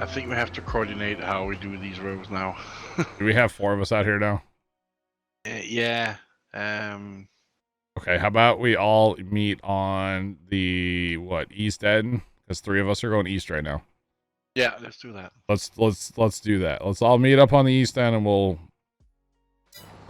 I think we have to coordinate how we do these rows now. Do we have 4 of us out here now? Yeah. Okay, how about we all meet on the east end? Because 3 of us are going east right now. Yeah, let's do that. Let's do that. Let's all meet up on the east end and we'll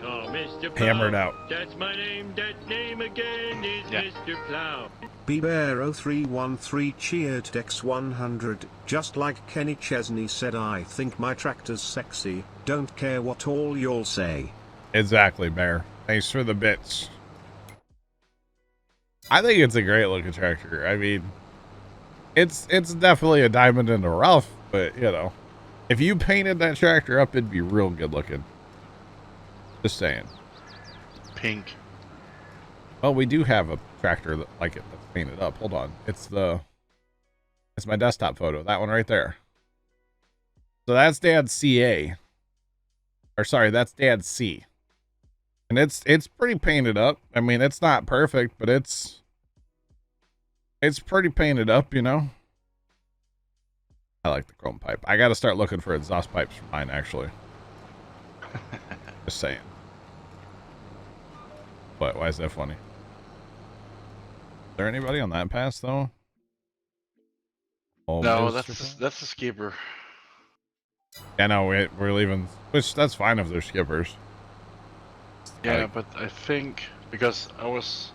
Mr. hammer it Plow, out. that's my name. That name again is Mr. Plow. BBear0313 cheered Dex100, just like Kenny Chesney said, I think my tractor's sexy, don't care what all y'all say. Exactly, Bear. Thanks for the bits. I think it's a great looking tractor. I mean, it's definitely a diamond in the rough, but you know, if you painted that tractor up, it'd be real good looking. Just saying. Pink. Well, we do have a tractor that like it that's painted up. Hold on. It's my desktop photo. That one right there. So that's Dad's CA. Or sorry, that's Dad's C. And it's pretty painted up. I mean, it's not perfect, but it's pretty painted up, you know. I like the chrome pipe. I got to start looking for exhaust pipes for mine, actually. Just saying. What? Why is that funny? Is there anybody on that pass though? Oh, no, that's a skipper. Yeah, no, we're leaving. Which that's fine if they're skippers. Yeah, but I think because I was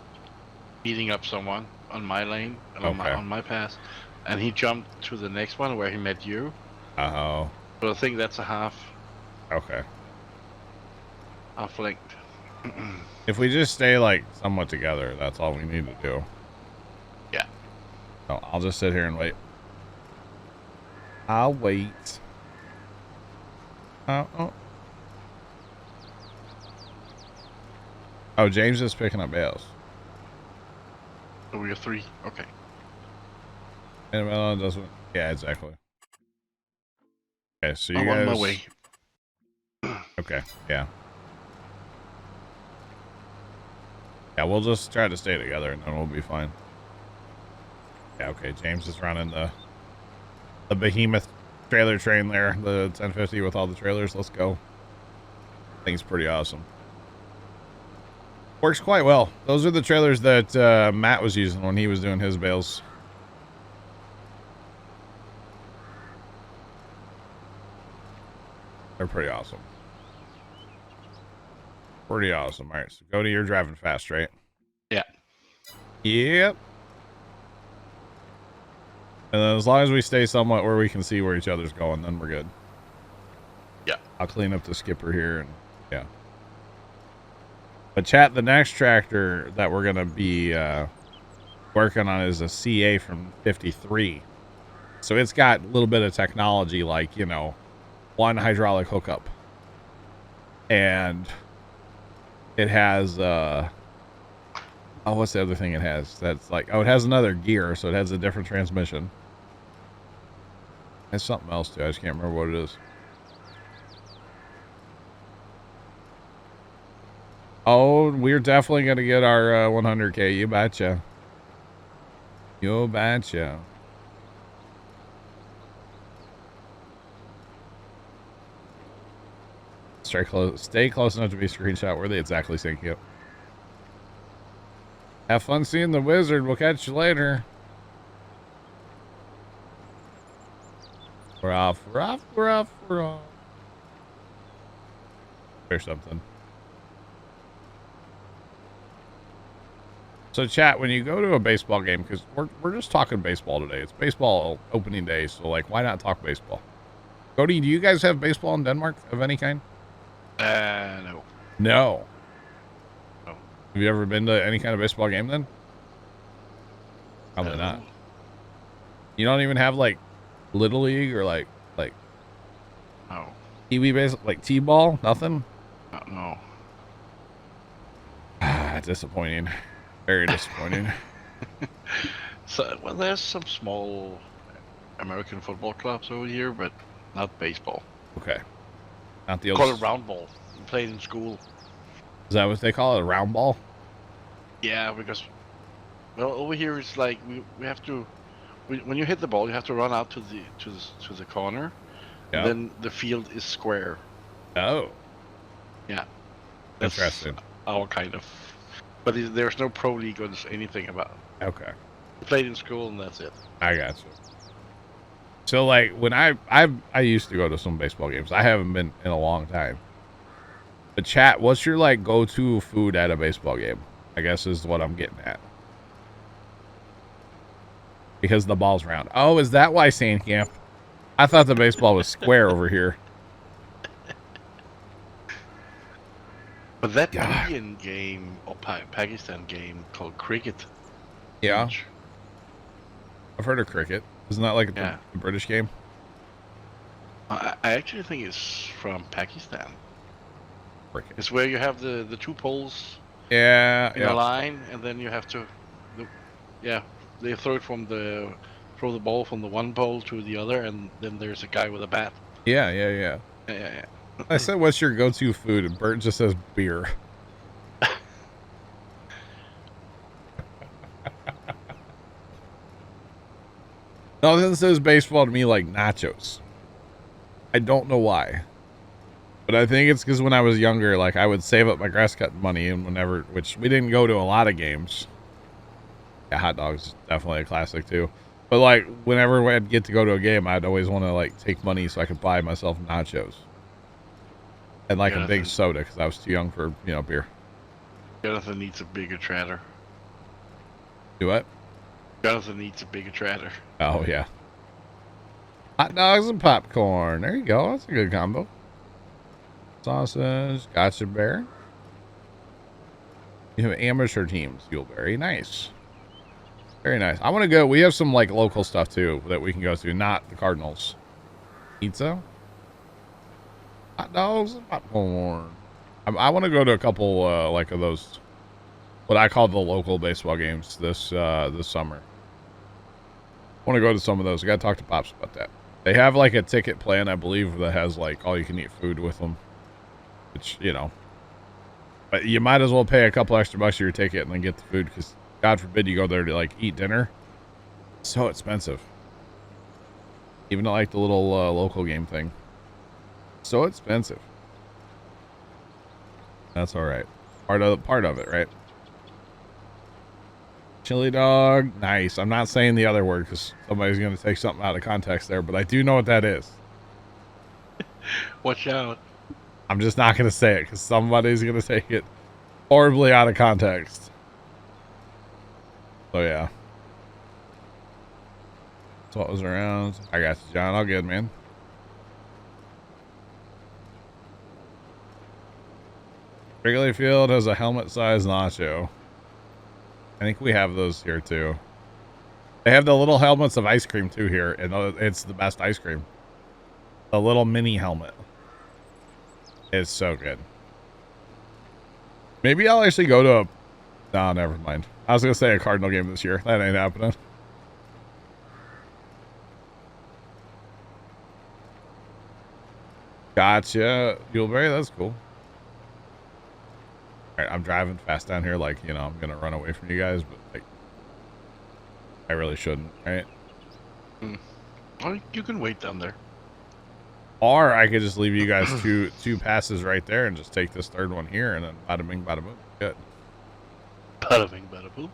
beating up someone on my lane on my pass, and he jumped to the next one where he met you. Oh. So I think that's a half. Okay. Half linked. If we just stay like somewhat together, that's all we need to do. Yeah. So I'll just sit here and wait. I'll wait. Oh, James is picking up bales. So we are 3. Okay. And doesn't. Yeah, exactly. Okay, so you I'm guys. on my way. Okay. Yeah. Yeah, we'll just try to stay together and then we'll be fine. Yeah, okay. James is running the behemoth trailer train there, the 1050 with all the trailers. Let's go. I think it's pretty awesome. Works quite well. Those are the trailers that Matt was using when he was doing his bales. They're pretty awesome. Pretty awesome. All right, so go to your driving fast, right? Yeah. Yep. And then as long as we stay somewhat where we can see where each other's going, then we're good. Yeah. I'll clean up the skipper here and yeah. But chat, the next tractor that we're going to be working on is a CA from 53. So it's got a little bit of technology like, you know, 1 hydraulic hookup. And it has what's the other thing it has? That's like, it has another gear, so it has a different transmission. It's something else too. I just can't remember what it is. Oh, we're definitely going to get our 100K. You betcha. You betcha. Stay close enough to be screenshot worthy. Exactly, thank you. Have fun seeing the wizard. We'll catch you later. We're off. We're off. We're off. We're off. Or something. So chat, when you go to a baseball game, because we're just talking baseball today. It's baseball opening day, so like, why not talk baseball? Cody, do you guys have baseball in Denmark of any kind? No. No. Have you ever been to any kind of baseball game then? Probably not. You don't even have like Little League or like No. TV base, like T-ball? Nothing? No. Ah, disappointing. Very disappointing. So, well, there's some small American football clubs over here, but not baseball. Okay. Not the old... Call it round ball. We played in school. Is that what they call it? A round ball? Yeah, because, well, over here it's like we have to when you hit the ball, you have to run out to the corner, Yeah. and then the field is square. Oh. Yeah. That's Interesting. our kind of. But there's no pro league or anything about it. Okay. We played in school and that's it. I got you. So like when I used to go to some baseball games. I haven't been in a long time. But chat, what's your like go-to food at a baseball game? I guess is what I'm getting at. Because the ball's round. Oh, is that why Sandcamp? I thought the baseball was square over here. But that Indian game or Pakistan game called cricket. Yeah. I've heard of cricket. Isn't that like a British game? I actually think it's from Pakistan. Cricket. It's where you have the two poles in a line, and then you have to, they throw the ball from the one pole to the other, and then there's a guy with a bat. Yeah. I said, what's your go-to food? And Bert just says beer. No, this says baseball to me like nachos. I don't know why. But I think it's because when I was younger, like I would save up my grass cutting money, and which we didn't go to a lot of games. Yeah, hot dogs is definitely a classic too. But like whenever I'd get to go to a game, I'd always want to like take money so I could buy myself nachos. And like a big soda because I was too young for, beer. Jonathan needs a bigger trailer. Do what? Jonathan needs a bigger trailer. Oh, yeah. Hot dogs and popcorn. There you go. That's a good combo. Sausage. Gotcha, Bear. You have amateur teams, Yuleberry. Nice. Very nice. I want to go. We have some like local stuff too that we can go to. Not the Cardinals. Pizza. Hot dogs and popcorn. I want to go to a couple like of those, what I call the local baseball games this summer. I want to go to some of those. I got to talk to Pops about that. They have like a ticket plan, I believe, that has like all you can eat food with them. Which, but you might as well pay a couple extra bucks for your ticket and then get the food, because God forbid you go there to like eat dinner. It's so expensive. Even like the little local game thing. So expensive. That's all right. Part of it, right? Chili dog. Nice. I'm not saying the other word because somebody's going to take something out of context there, but I do know what that is. Watch out. I'm just not going to say it because somebody's going to take it horribly out of context. So, yeah. That's what was around. I got you, John. All good, man. Wrigley Field has a helmet-sized nacho. I think we have those here, too. They have the little helmets of ice cream, too, here. And it's the best ice cream. The little mini helmet. It's so good. Maybe I'll actually go to a... No, never mind. I was going to say a Cardinal game this year. That ain't happening. Gotcha. Yuleberry, that's cool. Alright, I'm driving fast down here like, I'm going to run away from you guys, but, like, I really shouldn't, right? Well, you can wait down there. Or I could just leave you guys two passes right there and just take this third one here, and then bada bing, bada boom. Good. Bada bing, bada boom.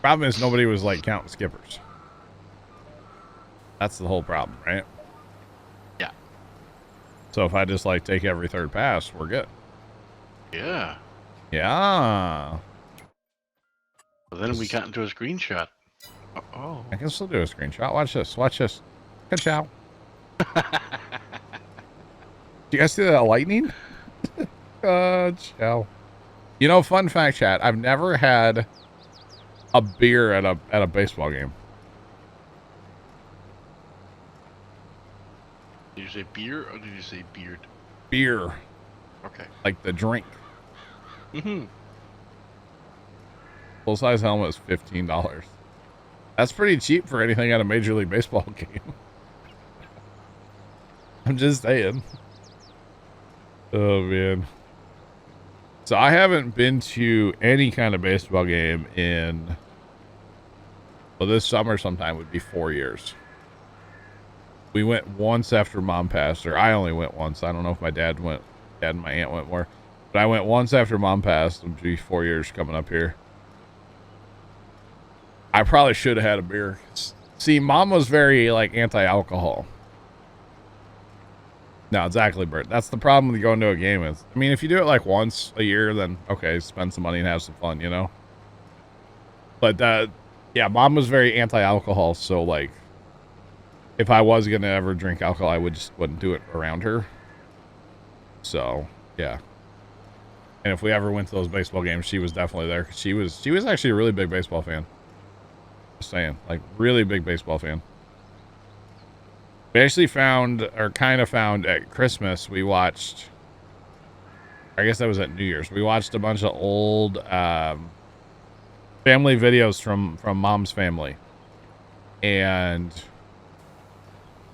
Problem is nobody was, like, counting skippers. That's the whole problem, right? Yeah. So if I just, like, take every third pass, we're good. Yeah. Yeah. Well, then we got into a screenshot. Oh. I can still do a screenshot. Watch this. Watch this. Good job. Do you guys see that lightning? Good job. Fun fact, chat. I've never had a beer at a baseball game. Did you say beer or did you say beard? Beer. Okay. Like the drink. Mm-hmm. Full-size helmet is $15. That's pretty cheap for anything at a Major League Baseball game. I'm just saying. Oh, man. So I haven't been to any kind of baseball game in So this summer sometime would be 4 years. We went once after Mom passed, or I only went once. I don't know if my dad went. Dad and my aunt went more. But I went once after Mom passed. It would be 4 years coming up here. I probably should have had a beer. See, Mom was very, like, anti-alcohol. No, exactly, Bert. That's the problem with going to a game. Is, I mean, if you do it, like, once a year, then, okay, spend some money and have some fun, you know? But, yeah, Mom was very anti-alcohol, so, like, if I was going to ever drink alcohol, I wouldn't do it around her. So, yeah. And if we ever went to those baseball games, she was definitely there. She was actually a really big baseball fan. Just saying, like, really big baseball fan. We actually found, or kind of found at Christmas, we watched, I guess that was at New Year's. We watched a bunch of old family videos from Mom's family. And,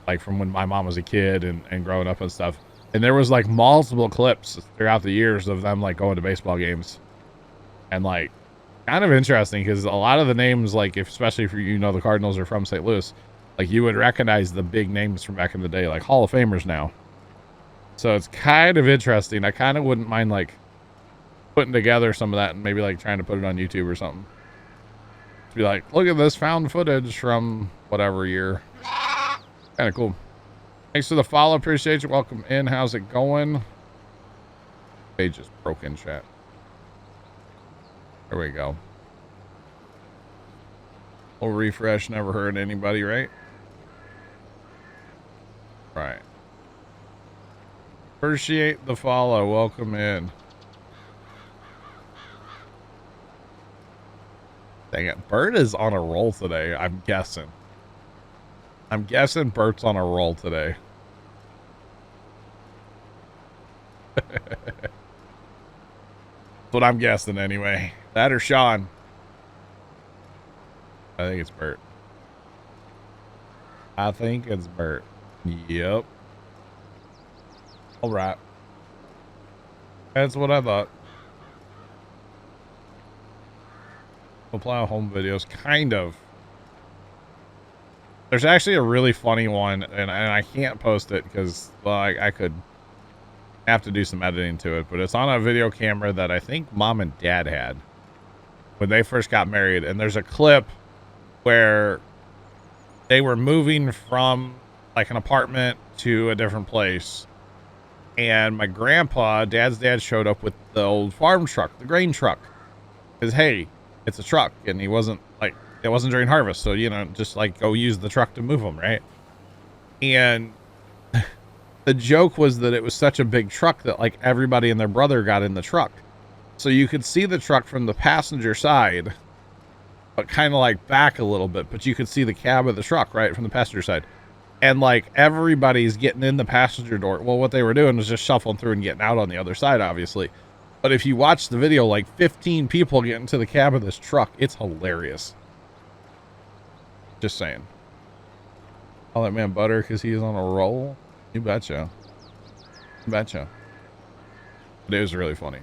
like, from when my mom was a kid and growing up and stuff. And there was, like, multiple clips throughout the years of them, like, going to baseball games. And, like, kind of interesting because a lot of the names, like, especially if you know the Cardinals are from St. Louis, like, you would recognize the big names from back in the day, like Hall of Famers now. So it's kind of interesting. I kind of wouldn't mind, like, putting together some of that and maybe, like, trying to put it on YouTube or something. To be like, look at this found footage from whatever year. Kind of cool. Thanks for the follow. Appreciate you. Welcome in. How's it going? Page is broken, chat. There we go. We'll refresh. Never hurt anybody, right? Right. Appreciate the follow. Welcome in. Dang it. Bert is on a roll today, I'm guessing. I'm guessing Bert's on a roll today. That's what I'm guessing anyway. That or Sean. I think it's Bert. I think it's Bert. Yep. All right. That's what I thought. We'll Plow home videos, kind of. There's actually a really funny one, and I can't post it because, well, I could have to do some editing to it, but it's on a video camera that I think Mom and Dad had when they first got married, and there's a clip where they were moving from, like, an apartment to a different place, and my grandpa, Dad's dad, showed up with the old farm truck, the grain truck, because, hey, it's a truck, and he wasn't, like, it wasn't during harvest, so, you know, just, like, go use the truck to move them, right? And the joke was that it was such a big truck that, like, everybody and their brother got in the truck, so you could see the truck from the passenger side, but kind of, like, back a little bit, but you could see the cab of the truck, right, from the passenger side. And, like, everybody's getting in the passenger door. Well, what they were doing was just shuffling through and getting out on the other side, obviously. But if you watch the video, like, 15 people get into the cab of this truck. It's hilarious. Just saying. Call that man Butter because he's on a roll? You betcha. You betcha. But it was really funny.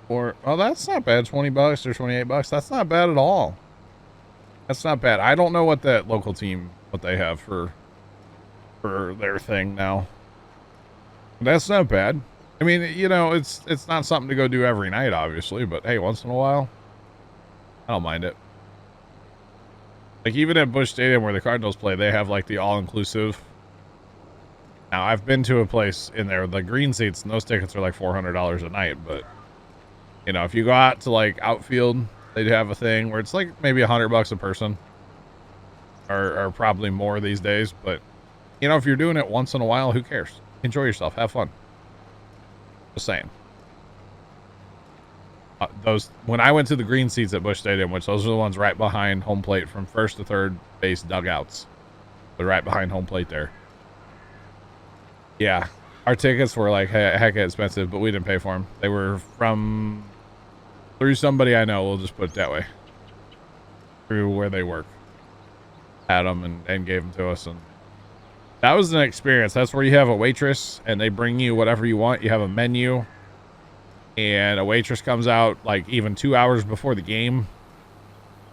Or, oh, that's not bad. $20 or $28. That's not bad at all. That's not bad. I don't know what that local team, what they have for their thing now. But that's not bad. I mean, you know, it's not something to go do every night, obviously, but hey, once in a while, I don't mind it. Like, even at Busch Stadium where the Cardinals play, they have, like, the all-inclusive. Now, I've been to a place in there, the green seats, and those tickets are like $400 a night, but, you know, if you go out to, like, outfield, they have a thing where it's like maybe $100 a person, or probably more these days, but, you know, if you're doing it once in a while, who cares? Enjoy yourself. Have fun. Just saying. When I went to the green seats at Busch Stadium, which those are the ones right behind home plate from first to third base dugouts, but right behind home plate there. Yeah, our tickets were like heck expensive, but we didn't pay for them. They were through somebody I know. We'll just put it that way. Through where they work, had them and gave them to us, and That was an experience. That's where you have a waitress and they bring you whatever you want. You have a menu and a waitress comes out like even 2 hours before the game.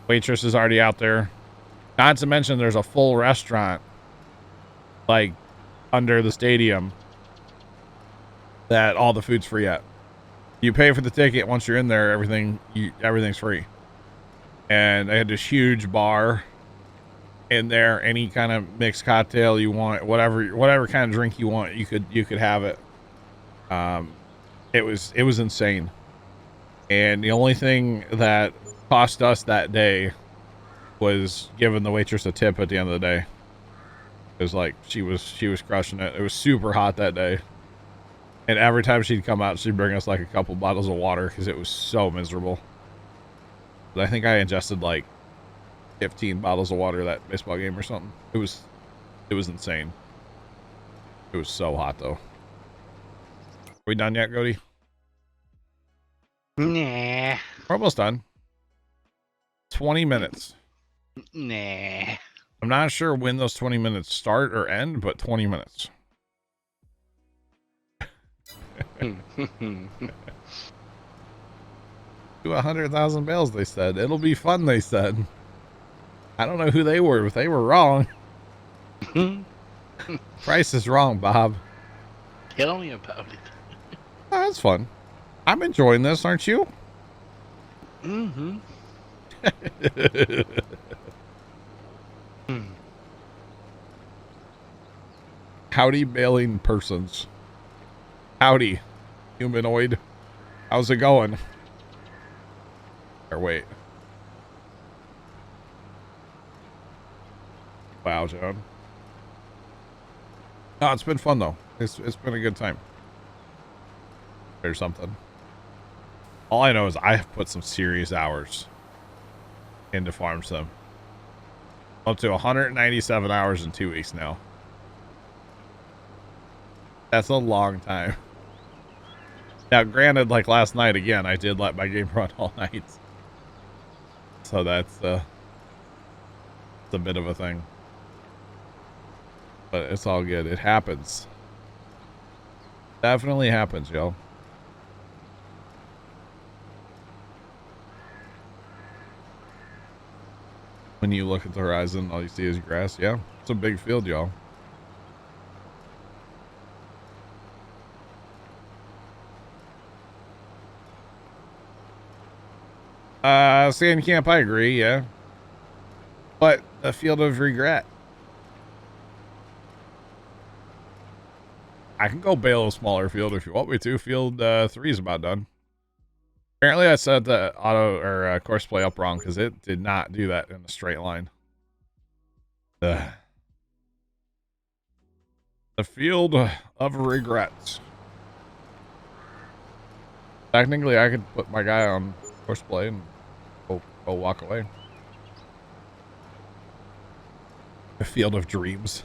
Waitress is already out there. Not to mention there's a full restaurant like under the stadium that all the food's free at. You pay for the ticket. Once you're in there, everything's free. And they had this huge bar in there. Any kind of mixed cocktail you want, whatever kind of drink you want, you could have it. It was insane. And the only thing that cost us that day was giving the waitress a tip at the end of the day. It was like she was crushing it. It was super hot that day. And every time she'd come out, she'd bring us like a couple bottles of water because it was so miserable. But I think I ingested like 15 bottles of water that baseball game or something. It was insane. It was so hot though. Are we done yet, Cody? Nah. We're almost done. 20 minutes. Nah. I'm not sure when those 20 minutes start or end, but 20 minutes. Do 100,000 bales, they said. It'll be fun, they said. I don't know who they were, but they were wrong. Price is wrong, Bob. Tell me about it. Oh, that's fun. I'm enjoying this, aren't you? Mm-hmm. Howdy, bailing persons. Howdy, humanoid. How's it going? Or wait. Wow, John. No, it's been fun though. It's been a good time. Or something. All I know is I have put some serious hours into Farm Sim. Up to 197 hours in 2 weeks now. That's a long time. Now, granted, like last night again, I did let my game run all night. So that's a bit of a thing. But it's all good. It happens. Definitely happens, yo. When you look at the horizon, all you see is grass. Yeah, it's a big field, y'all. Sand camp, I agree, yeah. But a field of regret. I can go bale a smaller field if you want me to. Field 3 is about done. Apparently I set the auto or course play up wrong because it did not do that in a straight line. The field of regrets. Technically, I could put my guy on course play and go walk away. The field of dreams.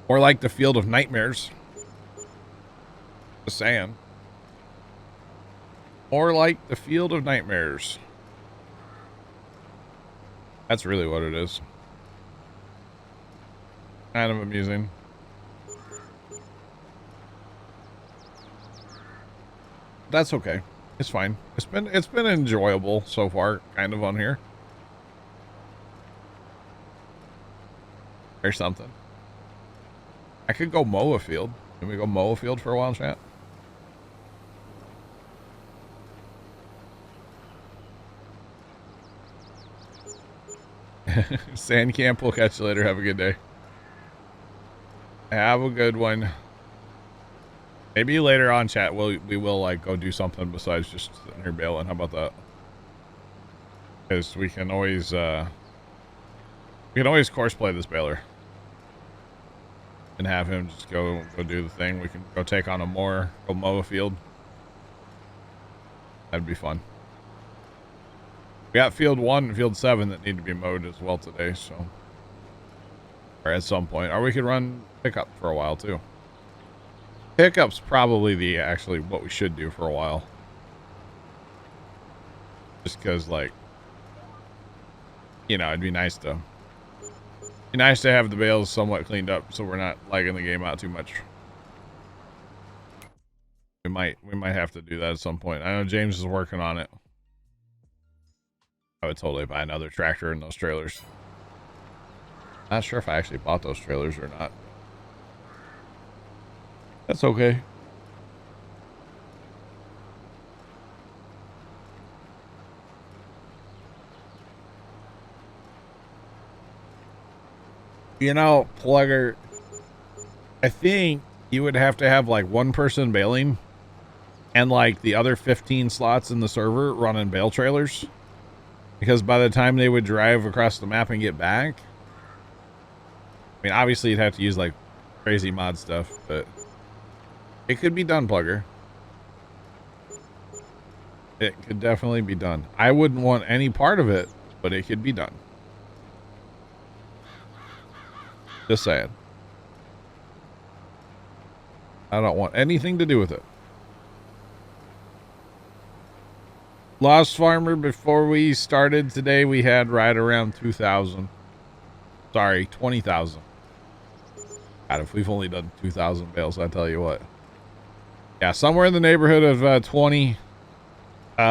Or like the field of nightmares. Just saying. Or like the field of nightmares. That's really what it is. Kind of amusing. That's okay. It's fine. It's been enjoyable so far, kind of on here. Or something. I could go mow a field. Can we go mow a field for a while, chat? Sand camp, we'll catch you later. Have a good day. Have a good one. Maybe later on, chat, we will like go do something besides just sitting here bailing. How about that? Because we can always course play this baler and have him just go do the thing. We can go take on a mower, go mow a field. That'd be fun. We got field 1 and field 7 that need to be mowed as well today, so. Or at some point. Or we could run pickup for a while too. Pickup's probably actually what we should do for a while. Just because, like, you know, it'd be nice to Be nice to have the bales somewhat cleaned up so we're not lagging the game out too much. We might have to do that at some point. I know James is working on it. I would totally buy another tractor in those trailers. Not sure if I actually bought those trailers or not. That's okay. You know, Plugger, I think you would have to have like one person bailing and like the other 15 slots in the server running bale trailers. Because by the time they would drive across the map and get back, I mean, obviously you'd have to use like crazy mod stuff, but it could be done, Plugger. It could definitely be done. I wouldn't want any part of it, but it could be done. Just saying. I don't want anything to do with it. Lost Farmer, before we started today, we had right around 2,000. Sorry, 20,000. God, if we've only done 2,000 bales, I tell you what. Yeah, somewhere in the neighborhood of 20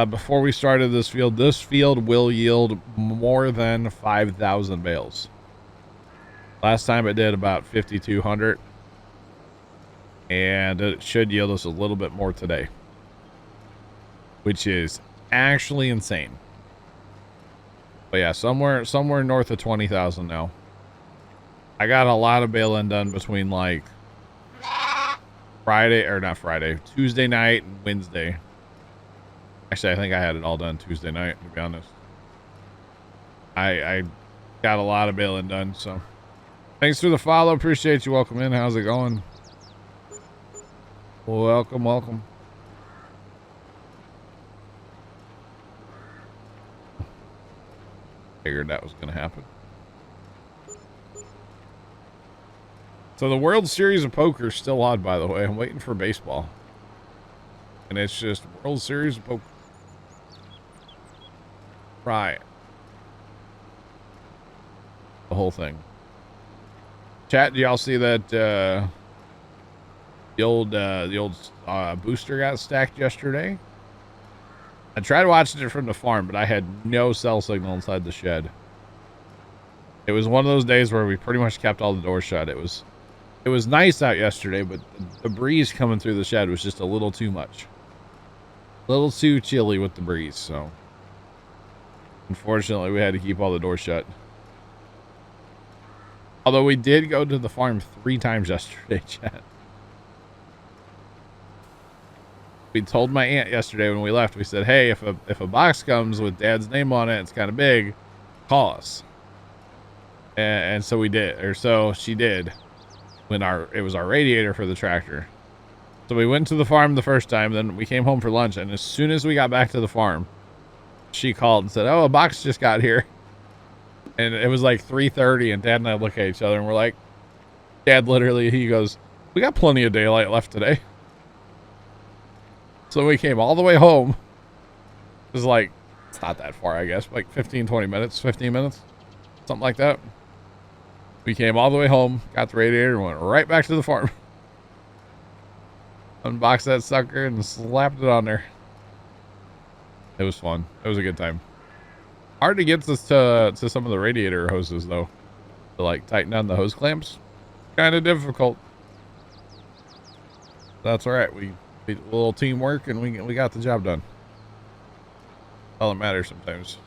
before we started this field. This field will yield more than 5,000 bales. Last time it did about 5,200. And it should yield us a little bit more today. Which is actually insane. But yeah, somewhere north of 20,000 now. I got a lot of baling done between like Tuesday night and Wednesday. Actually, I think I had it all done Tuesday night, to be honest. I got a lot of baling done, so thanks for the follow. Appreciate you. Welcome in. How's it going? Welcome. Figured that was going to happen. So the World Series of Poker is still on, by the way. I'm waiting for baseball. And it's just World Series of Poker. Right. The whole thing. Chat, do y'all see that the old booster got stacked yesterday? I tried watching it from the farm, but I had no cell signal inside the shed. It was one of those days where we pretty much kept all the doors shut. It was nice out yesterday, but the breeze coming through the shed was just a little too much. A little too chilly with the breeze, so unfortunately we had to keep all the doors shut. Although we did go to the farm 3 times yesterday, chat. We told my aunt yesterday when we left, we said, hey, if a box comes with Dad's name on it, it's kind of big, call us. And so we did, or so she did, when it was our radiator for the tractor. So we went to the farm the first time, then we came home for lunch, and as soon as we got back to the farm, she called and said, oh, a box just got here. And it was like 3:30, and Dad and I look at each other, and we're like, Dad literally, he goes, we got plenty of daylight left today. So we came all the way home. It was like, it's not that far, I guess, like 15 minutes, something like that. We came all the way home, got the radiator, and went right back to the farm. Unboxed that sucker and slapped it on there. It was fun. It was a good time. Hard to get to some of the radiator hoses, though. To like tighten down the hose clamps. Kind of difficult. That's all right. We did a little teamwork and we got the job done. All that matters sometimes.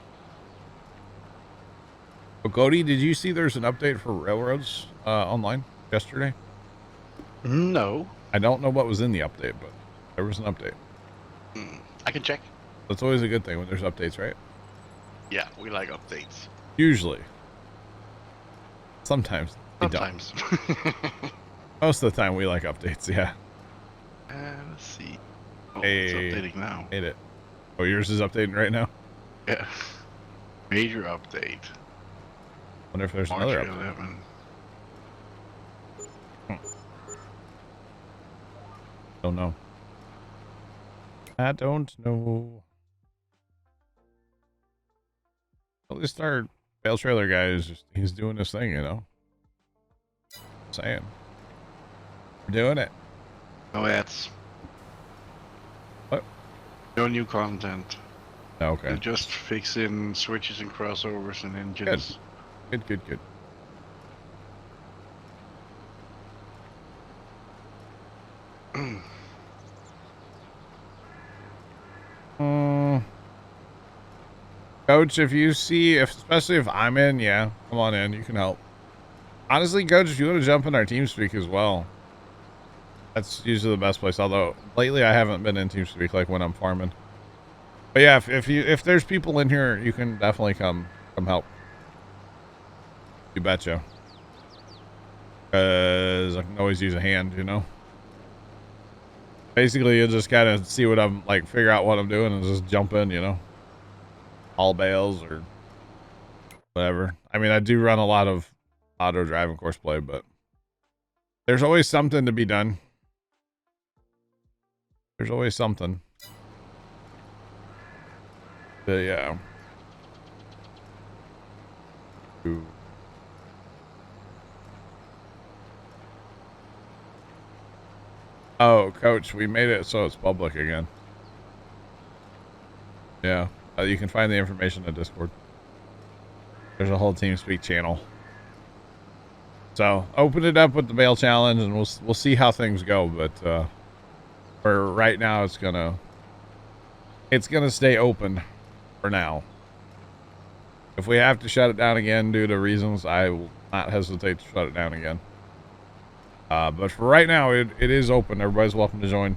But Cody, did you see there's an update for railroads online yesterday? No. I don't know what was in the update, but there was an update. I can check. That's always a good thing when there's updates, right? Yeah, we like updates. Usually. Sometimes. Sometimes. Most of the time we like updates, yeah. Let's see. Oh, hey, it's updating now. Hate it. Oh, yours is updating right now? Yeah. Major update. Wonder if there's March another 11. Don't know. I don't know. At least our bale trailer guy is he's doing his thing, you know? saying. We're doing it. No ads. What? No new content. Okay. They're just fixing switches and crossovers and engines. Good. Coach, if you see, especially if I'm in, yeah, come on in. You can help. Honestly, Coach, if you want to jump in our TeamSpeak as well, that's usually the best place. Although lately I haven't been in TeamSpeak like when I'm farming. But yeah, if there's people in here, you can definitely come help. You betcha. Because I can always use a hand, you know. Basically, you just gotta see what I'm like, figure out what I'm doing, and just jump in, you know. All bales or whatever. I mean, I do run a lot of auto drive and course play, but there's always something to be done. There's always something. But yeah. Ooh. Oh, Coach, we made it so it's public again. Yeah. You can find the information in Discord. There's a whole TeamSpeak channel. So open it up with the bail challenge, and we'll see how things go. But for right now, it's gonna stay open for now. If we have to shut it down again due to reasons, I will not hesitate to shut it down again. But for right now, it is open. Everybody's welcome to join.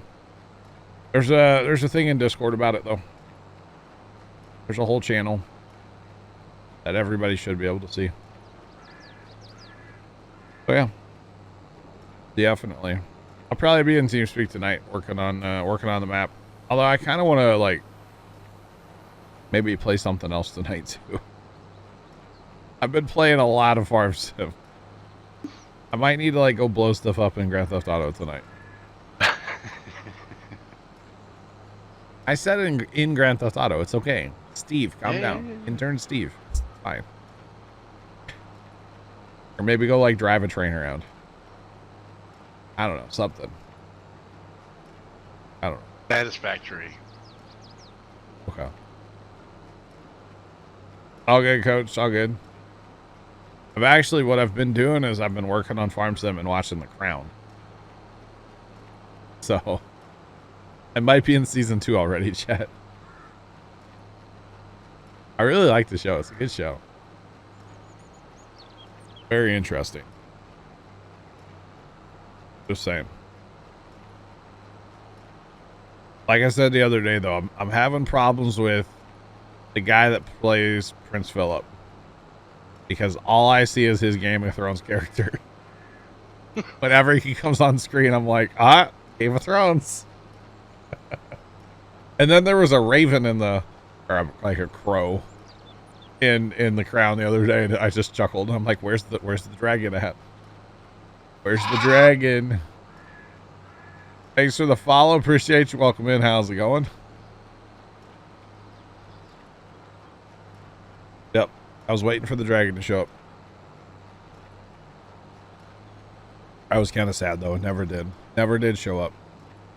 There's a thing in Discord about it though. There's a whole channel that everybody should be able to see. So yeah, definitely. I'll probably be in TeamSpeak tonight, working on the map. Although I kind of want to like maybe play something else tonight too. I've been playing a lot of Farm Sim. I might need to like go blow stuff up in Grand Theft Auto tonight. I said in Grand Theft Auto, it's okay. Steve, calm down. Intern Steve, it's fine. Or maybe go like drive a train around. I don't know, something. I don't know. Satisfactory. Okay. All good, Coach. All good. What I've been doing is I've been working on Farm Sim and watching The Crown. So, I might be in season 2 already, chat. I really like the show. It's a good show. Very interesting. Just saying. Like I said the other day, though, I'm having problems with the guy that plays Prince Philip. Because all I see is his Game of Thrones character. Whenever he comes on screen, I'm like, Game of Thrones. And then there was a raven in the, or like a crow in The Crown the other day, and I just chuckled. I'm like, where's the dragon at? Where's the dragon? Thanks for the follow. Appreciate you. Welcome in. How's it going? Yep. I was waiting for the dragon to show up. I was kind of sad though. It never did. Never did show up.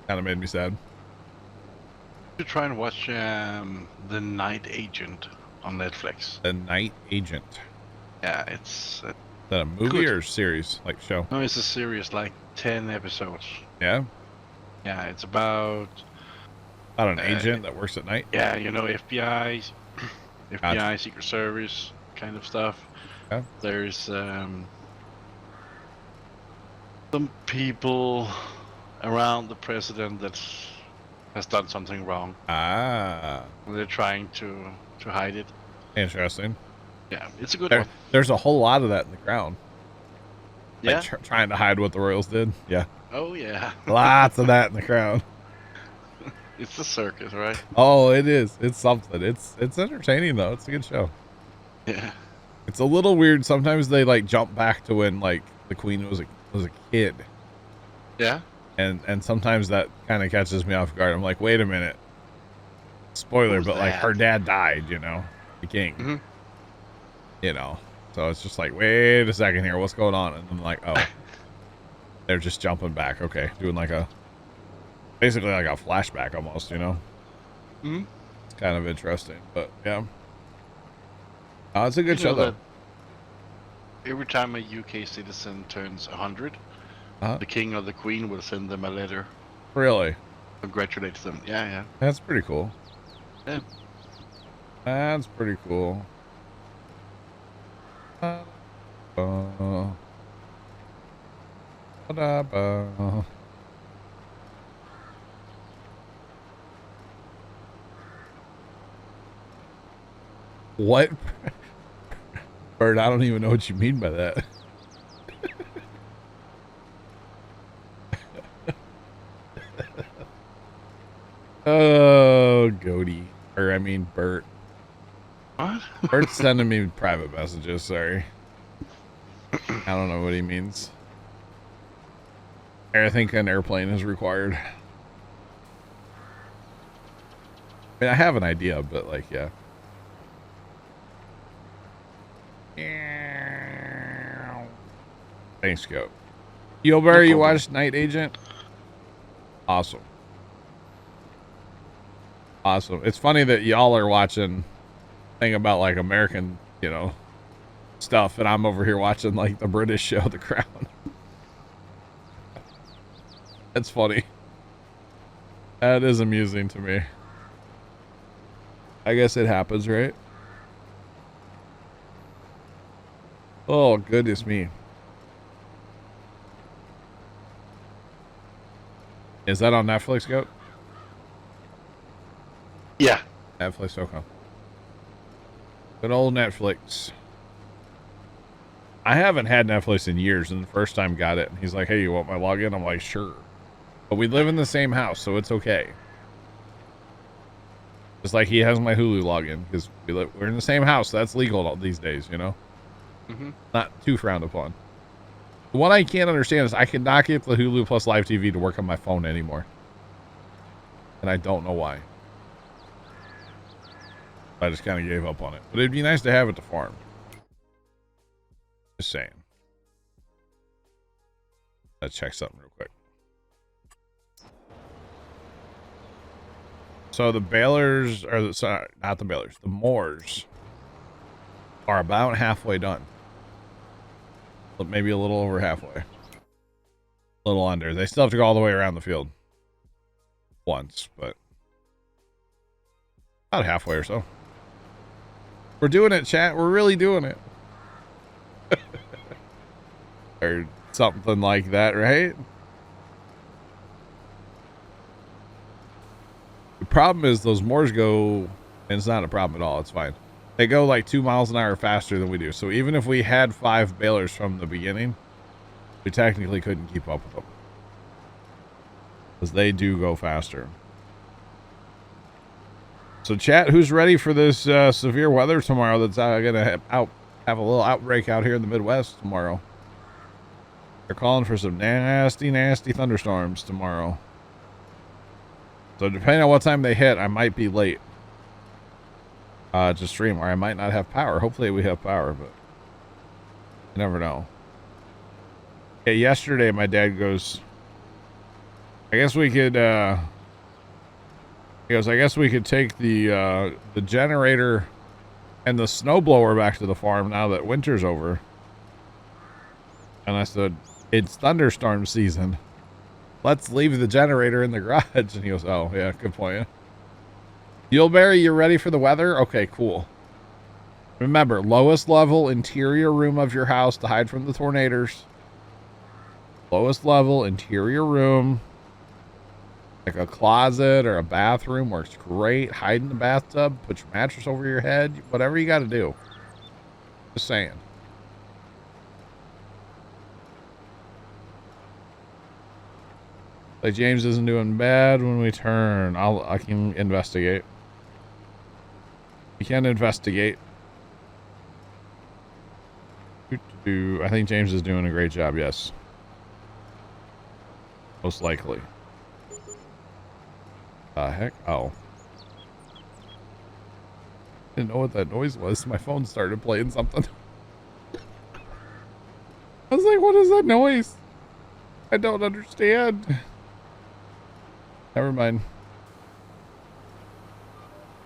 Kind of made me sad. You try and watch The Night Agent on Netflix. The Night Agent. Yeah, it's Is that a movie good. or series, like show? No, it's a series, like 10 episodes. Yeah. Yeah, it's about An agent that works at night. Yeah, you know, FBI, Gotcha. Secret Service kind of stuff. Yeah. There's some people around the president that has done something wrong. They're trying to hide it. Interesting. Yeah, it's a good one. There's a whole lot of that in The Crown. Yeah. Like trying to hide what the royals did. Yeah. Oh yeah. Lots of that in The Crown. It's a circus, right? Oh, it is. It's something. It's entertaining though. It's a good show. Yeah. It's a little weird. Sometimes they like jump back to when like the queen was a kid. Yeah. And sometimes that kind of catches me off guard. I'm like, wait a minute. Spoiler, but like her dad died, you know, the king. Mm-hmm. You know, so it's just like, wait a second here, what's going on? And I'm like, oh, They're just jumping back. Okay, doing like a basically like a flashback almost, you know. Hmm. It's kind of interesting, but yeah. It's a good You know show though. that every time a UK citizen turns 100, the king or the queen will send them a letter. Really? Congratulates them. Yeah, yeah. That's pretty cool. Yeah. That's pretty cool. What? Bird, I don't even know what you mean by that. Oh, Goaty. Or, I mean, Bert. What? Bert's sending me private messages, sorry. I don't know what he means. I think an airplane is required. I mean, I have an idea, but, like, yeah. Thanks, Goat. Yo, Barry, you watched Night Agent? Awesome. Awesome. It's funny that y'all are watching thing about like American, you know, stuff, and I'm over here watching like the British show, The Crown. That's funny. That is amusing to me. I guess it happens, right? Oh, goodness me. Is that on Netflix, Goat? Yeah. Netflix, okay. Good old Netflix. I haven't had Netflix in years, and the first time got it, and he's like, hey, you want my login? I'm like, sure. But we live in the same house, so it's okay. Just like he has my Hulu login, because we're in the same house. So that's legal these days, you know? Mm-hmm. Not too frowned upon. What I can't understand is I cannot get the Hulu Plus Live TV to work on my phone anymore. And I don't know why. I just kind of gave up on it. But it'd be nice to have it to farm. Just saying. Let's check something real quick. So the balers, or sorry, not the balers, the moors are about halfway done. But maybe a little over halfway. A little under. They still have to go all the way around the field. Once, but about halfway or so. We're doing it, chat. We're really doing it. Or something like that, right? The problem is those moors go, and it's not a problem at all. It's fine. They go like 2 miles an hour faster than we do. So even if we had 5 balers from the beginning, we technically couldn't keep up with them. Because they do go faster. So chat, who's ready for this severe weather tomorrow that's going to have a little outbreak out here in the Midwest tomorrow? They're calling for some nasty, nasty thunderstorms tomorrow. So depending on what time they hit, I might be late to stream, or I might not have power. Hopefully we have power, but you never know. Yeah, yesterday my dad goes, I guess we could, he goes, I guess we could take the generator and the snowblower back to the farm now that winter's over. And I said, it's thunderstorm season. Let's leave the generator in the garage. And he goes, oh, yeah, good point. Yuleberry, you ready for the weather? Okay, cool. Remember, lowest level interior room of your house to hide from the tornadoes. Lowest level interior room. Like a closet or a bathroom works great. Hide in the bathtub. Put your mattress over your head. Whatever you got to do. Just saying. Like James isn't doing bad when we turn. I can investigate. We can investigate. I think James is doing a great job. Yes. Most likely. Heck? Oh. Didn't know what that noise was. My phone started playing something. I was like, what is that noise? I don't understand. Never mind.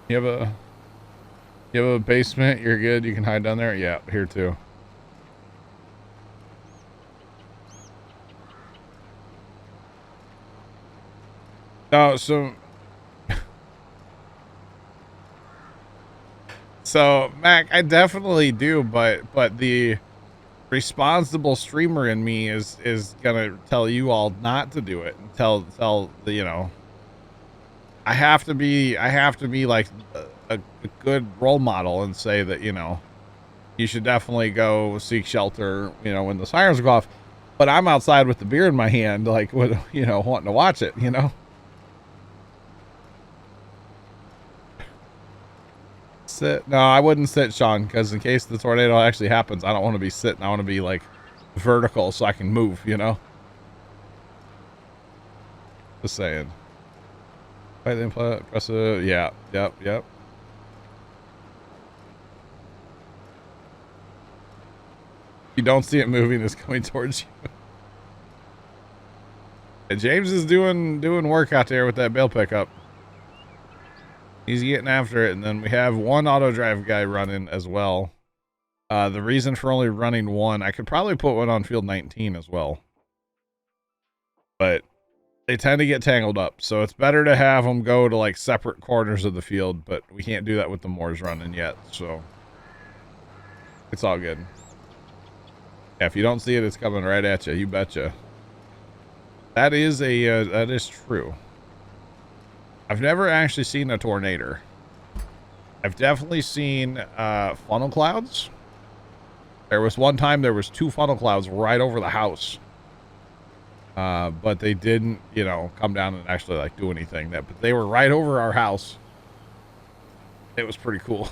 You have a basement? You're good? You can hide down there? Yeah, here too. No, so Mac, I definitely do, but the responsible streamer in me is gonna tell you all not to do it and tell the, you know, I have to be like a good role model and say that, you know, you should definitely go seek shelter, you know, when the sirens go off. But I'm outside with the beer in my hand, like, what, you know, wanting to watch it, you know. Sit? No, I wouldn't sit, Sean, because in case the tornado actually happens, I don't want to be sitting. I want to be like vertical so I can move, you know. Just saying. Right then, press it. Yeah, yep. You don't see it moving, it's coming towards you. And James is doing work out there with that bale pickup. He's getting after it, and then we have one auto drive guy running as well. The reason for only running one, I could probably put one on field 19 as well, but they tend to get tangled up, so it's better to have them go to like separate corners of the field, but we can't do that with the Moors running yet, so it's all good. Yeah, if you don't see it, it's coming right at you. You betcha. That is true. I've never actually seen a tornado. I've definitely seen funnel clouds. There was one time there was 2 funnel clouds right over the house. But they didn't, you know, come down and actually like do anything. But they were right over our house. It was pretty cool.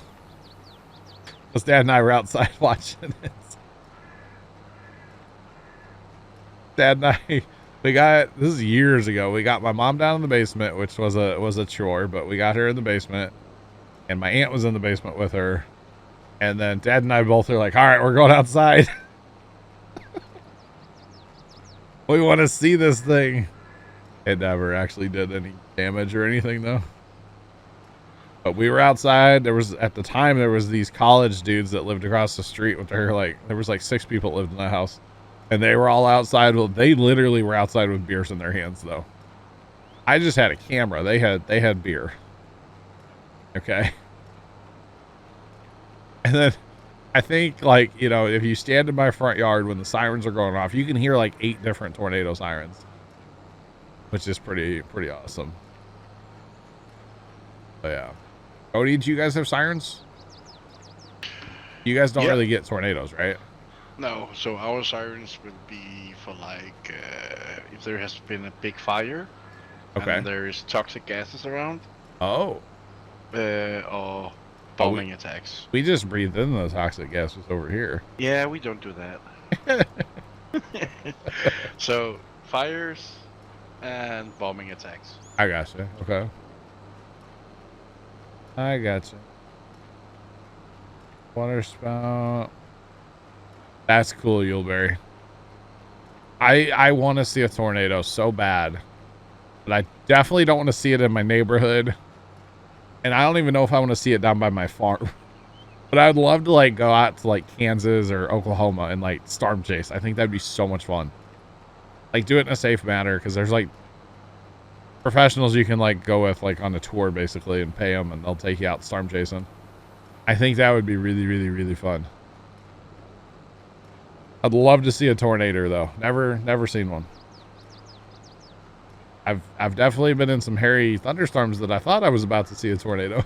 Because Dad and I were outside watching it. Dad and I, this is years ago. We got my mom down in the basement, which was a chore, but we got her in the basement, and my aunt was in the basement with her. And then Dad and I both are like, all right, we're going outside. We want to see this thing. It never actually did any damage or anything though. But we were outside. At the time, there was these college dudes that lived across the street with her, like, there was like 6 people that lived in the house. And they were all outside. Well, they literally were outside with beers in their hands though. I just had a camera. They had beer. Okay. And then I think, like, you know, if you stand in my front yard when the sirens are going off, you can hear like 8 different tornado sirens, which is pretty awesome. But yeah. Odie, do you guys have sirens? You guys don't really get tornadoes, right? No, so our sirens would be for like if there has been a big fire, okay, and there is toxic gases around. Oh. Or bombing attacks. We just breathed in the toxic gases over here. Yeah, we don't do that. So fires and bombing attacks. I gotcha. Okay. I gotcha. Water spout. That's cool, Yuleberry. I want to see a tornado so bad, but I definitely don't want to see it in my neighborhood. And I don't even know if I want to see it down by my farm. But I'd love to like go out to like Kansas or Oklahoma and like storm chase. I think that'd be so much fun. Like do it in a safe manner, because there's like professionals you can like go with like on a tour basically and pay them and they'll take you out storm chasing. I think that would be really fun. I'd love to see a tornado though. Never seen one. I've definitely been in some hairy thunderstorms that I thought I was about to see a tornado.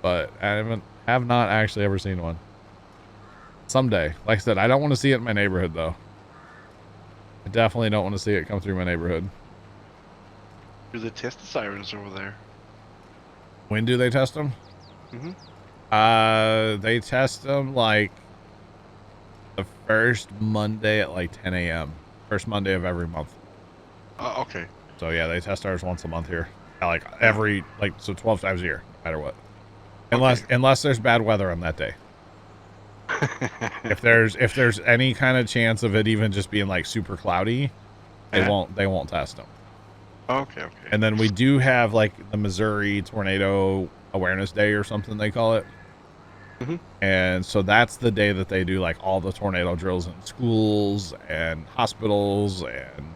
But I have not actually ever seen one. Someday. Like I said, I don't want to see it in my neighborhood though. I definitely don't want to see it come through my neighborhood. Do they test the sirens over there? When do they test them? They test them like the first Monday at like 10 a.m. First Monday of every month. Okay. So yeah, they test ours once a month here. Like so 12 times a year, no matter what. Unless there's bad weather on that day. If there's any kind of chance of it even just being like super cloudy, they won't test them. Okay. And then we do have like the Missouri Tornado Awareness Day or something they call it. Mm-hmm. And so that's the day that they do like all the tornado drills in schools and hospitals and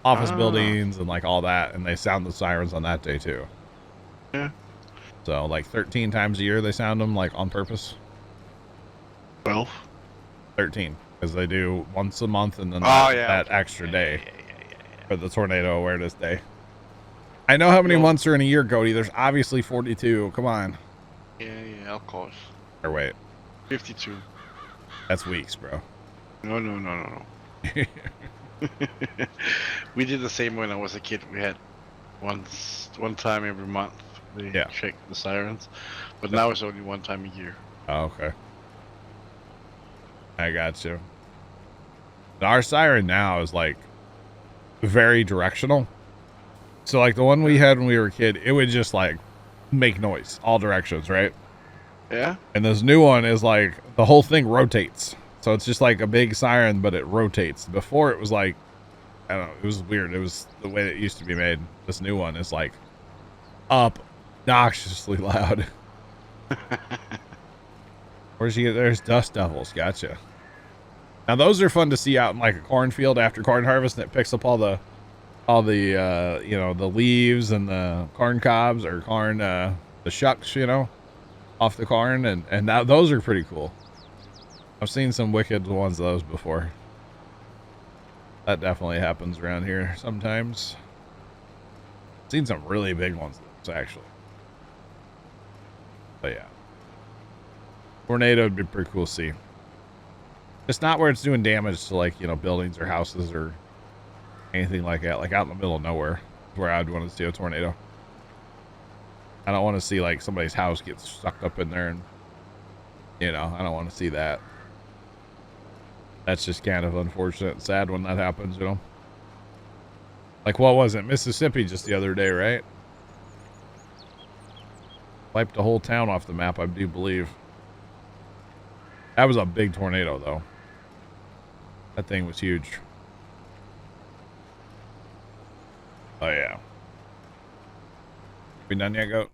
office buildings and like all that. And they sound the sirens on that day too. Yeah. So like 13 times a year they sound them like on purpose. 12. 13 because they do once a month and then that extra day for the Tornado Awareness Day. I know how many months are in a year, Cody. There's obviously 42. Come on. Yeah, of course. Or wait. 52. That's weeks, bro. No. We did the same when I was a kid. We had one time every month. They check the sirens. But now it's only one time a year. Oh, okay. I got you. Our siren now is like very directional. So like the one we had when we were a kid, it would just like make noise all directions, right? Yeah. And this new one is like the whole thing rotates. So it's just like a big siren, but it rotates. Before it was like, I don't know, it was weird. It was the way that it used to be made. This new one is like obnoxiously loud. Where's you? There's dust devils. Gotcha. Now those are fun to see out in like a cornfield after corn harvest, and it picks up all the the leaves and the corn cobs or corn the shucks, off the corn, and now those are pretty cool. I've seen some wicked ones of those before. That definitely happens around here sometimes. Seen some really big ones actually. But yeah. Tornado would be pretty cool to see. It's not where it's doing damage to like, buildings or houses or anything like that. Like out in the middle of nowhere is where I'd want to see a tornado. I don't want to see like somebody's house get sucked up in there and, I don't want to see that. That's just kind of unfortunate and sad when that happens, Like what was it? Mississippi just the other day, right? Wiped the whole town off the map, I do believe. That was a big tornado, though. That thing was huge. Oh, yeah. We done yet, Goat?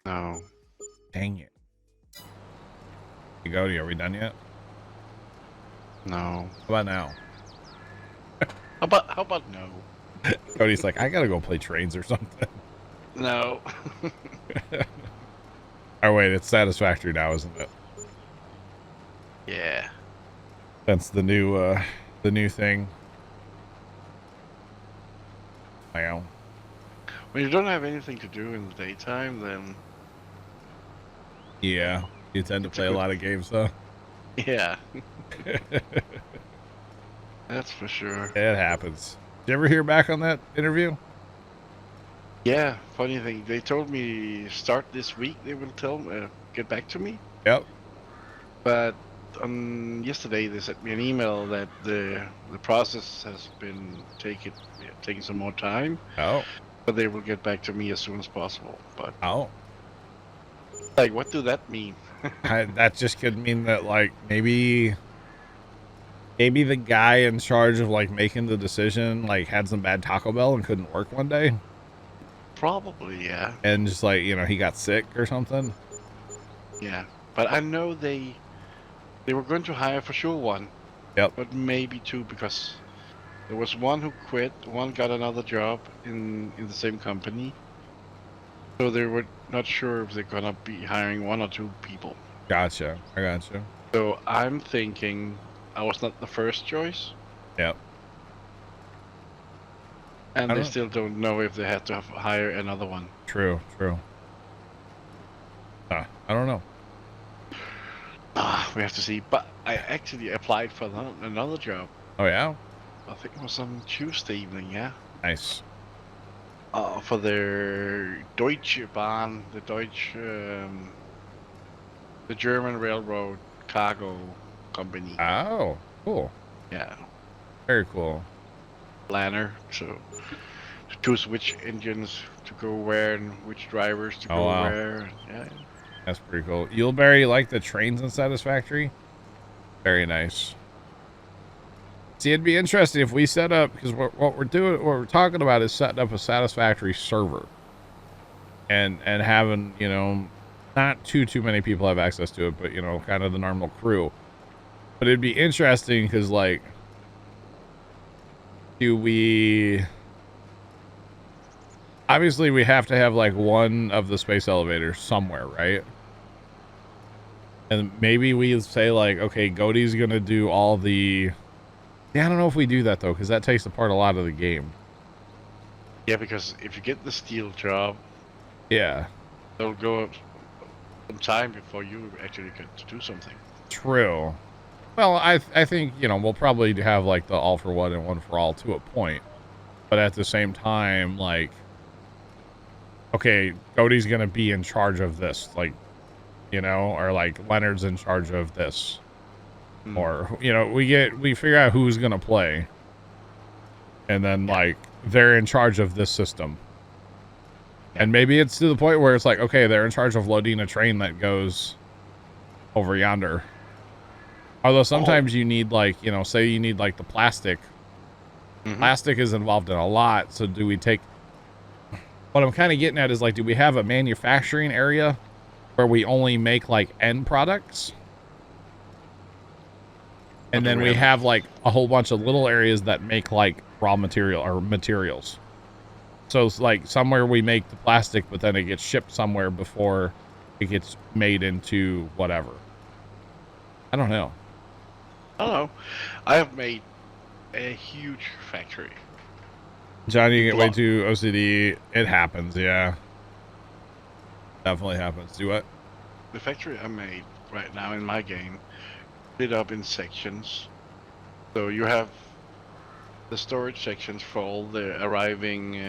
No. Dang it. Hey, Goaty, are we done yet? No. How about now? How about no? Cody's like, I gotta go play trains or something. No. Oh, wait, it's satisfactory now, isn't it? Yeah. That's the new thing. Wow. When you don't have anything to do in the daytime, then... Yeah, you tend to play a lot of games, though. Yeah. That's for sure. It happens. Did you ever hear back on that interview? Yeah, funny thing. They told me start this week. They will get back to me. Yep. But yesterday they sent me an email that the process has been taking some more time. Oh. But they will get back to me as soon as possible. But like, what do that mean? That just could mean that like maybe the guy in charge of like making the decision like had some bad Taco Bell and couldn't work one day. Probably, yeah. And just like, he got sick or something. Yeah. But I know they were going to hire for sure one. Yep. But maybe two, because there was one who quit, one got another job in the same company. So they were not sure if they're gonna be hiring one or two people. Gotcha. I gotcha. So I'm thinking I was not the first choice. Yep. And they still don't know if they had to hire another one. True. I don't know. We have to see. But I actually applied for another job. Oh, yeah? I think it was on Tuesday evening, yeah. Nice. For their Deutsche Bahn, the German railroad cargo company. Oh, cool. Yeah. Very cool. Planner, so to choose which engines to go where and which drivers to go where. Yeah. That's pretty cool. Yuleberry, like the trains in Satisfactory? Very nice. See, it'd be interesting if we set up, because what we're talking about is setting up a Satisfactory server. And having, you know, not too many people have access to it, but, you know, kind of the normal crew. But it'd be interesting because, like, obviously we have to have, like, one of the space elevators somewhere, right? And maybe we say, like, okay, Godie's going to do all the... Yeah, I don't know if we do that, though, because that takes apart a lot of the game. Yeah, because if you get the steel job... Yeah. It'll go some time before you actually get to do something. True. Well, I think, you know, we'll probably have, like, the all for one and one for all to a point. But at the same time, like, okay, Godie's going to be in charge of this, like, you know, or, like, Leonard's in charge of this. Or, you know, we figure out who's going to play. And then, like, they're in charge of this system. And maybe it's to the point where it's like, okay, they're in charge of loading a train that goes over yonder. Although sometimes you need, like, you know, say you need, like, the plastic. Plastic is involved in a lot. So do we take... What I'm kind of getting at is, like, do we have a manufacturing area where we only make, like, end products? And then we have, like, a whole bunch of little areas that make, like, raw material or materials. So it's like somewhere we make the plastic, but then it gets shipped somewhere before it gets made into whatever. I don't know. I don't know. I have made a huge factory. John, you get way too OCD. It happens, yeah. Definitely happens. Do what? The factory I made right now in my game, split up in sections. So you have the storage sections for all the arriving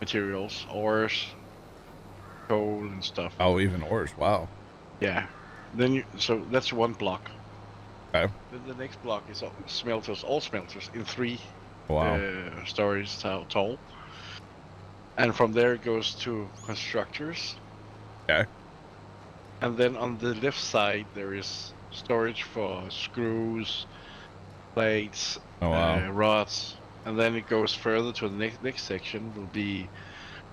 materials, ores, coal and stuff. Oh, even ores. Wow. Yeah. Then so that's one block. Okay. Then the next block is all smelters in 3 stories tall. And from there it goes to constructors. Okay. And then on the left side there is storage for screws, plates, rods, and then it goes further to the next section will be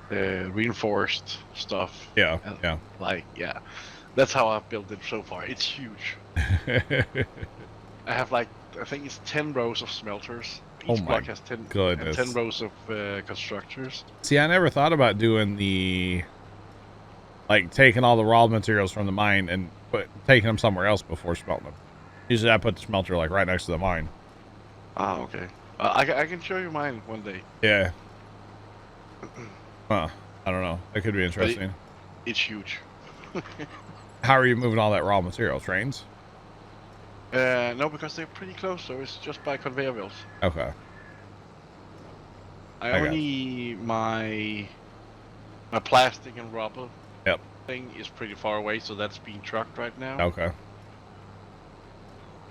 reinforced stuff. Yeah, That's how I've built it so far. It's huge. I have I think it's 10 rows of smelters. Each block has 10 rows of constructors. See, I never thought about doing taking all the raw materials from the mine and taking them somewhere else before smelting them. Usually I put the smelter like right next to the mine. Ah, okay. I can show you mine one day. Yeah. Huh. I don't know. That could be interesting. It's huge. How are you moving all that raw material? Trains? No, because they're pretty close, so it's just by conveyor belts. Okay. My plastic and rubber Yep. thing is pretty far away, so that's being trucked right now. Okay.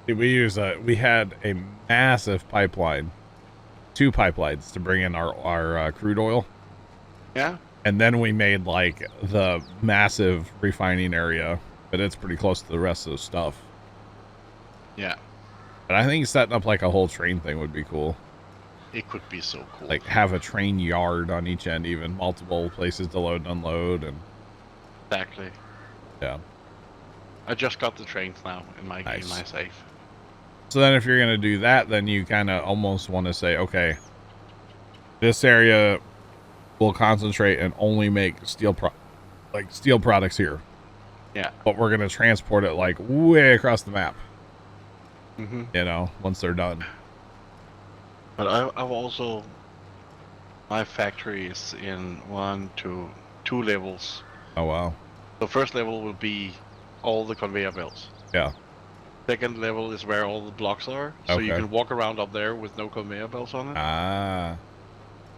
See, we had a massive pipeline, 2 pipelines to bring in our crude oil. Yeah. And then we made like the massive refining area, but it's pretty close to the rest of the stuff. Yeah. But I think setting up like a whole train thing would be cool. It could be so cool. Like have a train yard on each end, even multiple places to load and unload, and exactly. Yeah. I just got the trains now in my game, my safe. So then if you're going to do that, then you kind of almost want to say, okay, this area will concentrate and only make steel products here. Yeah. But we're going to transport it like way across the map. Mm-hmm. You know, once they're done. But I've also, my factory is in 1 to 2 levels. Oh, wow. The first level will be all the conveyor belts. Yeah. Second level is where all the blocks are. So you can walk around up there with no conveyor belts on it. Ah.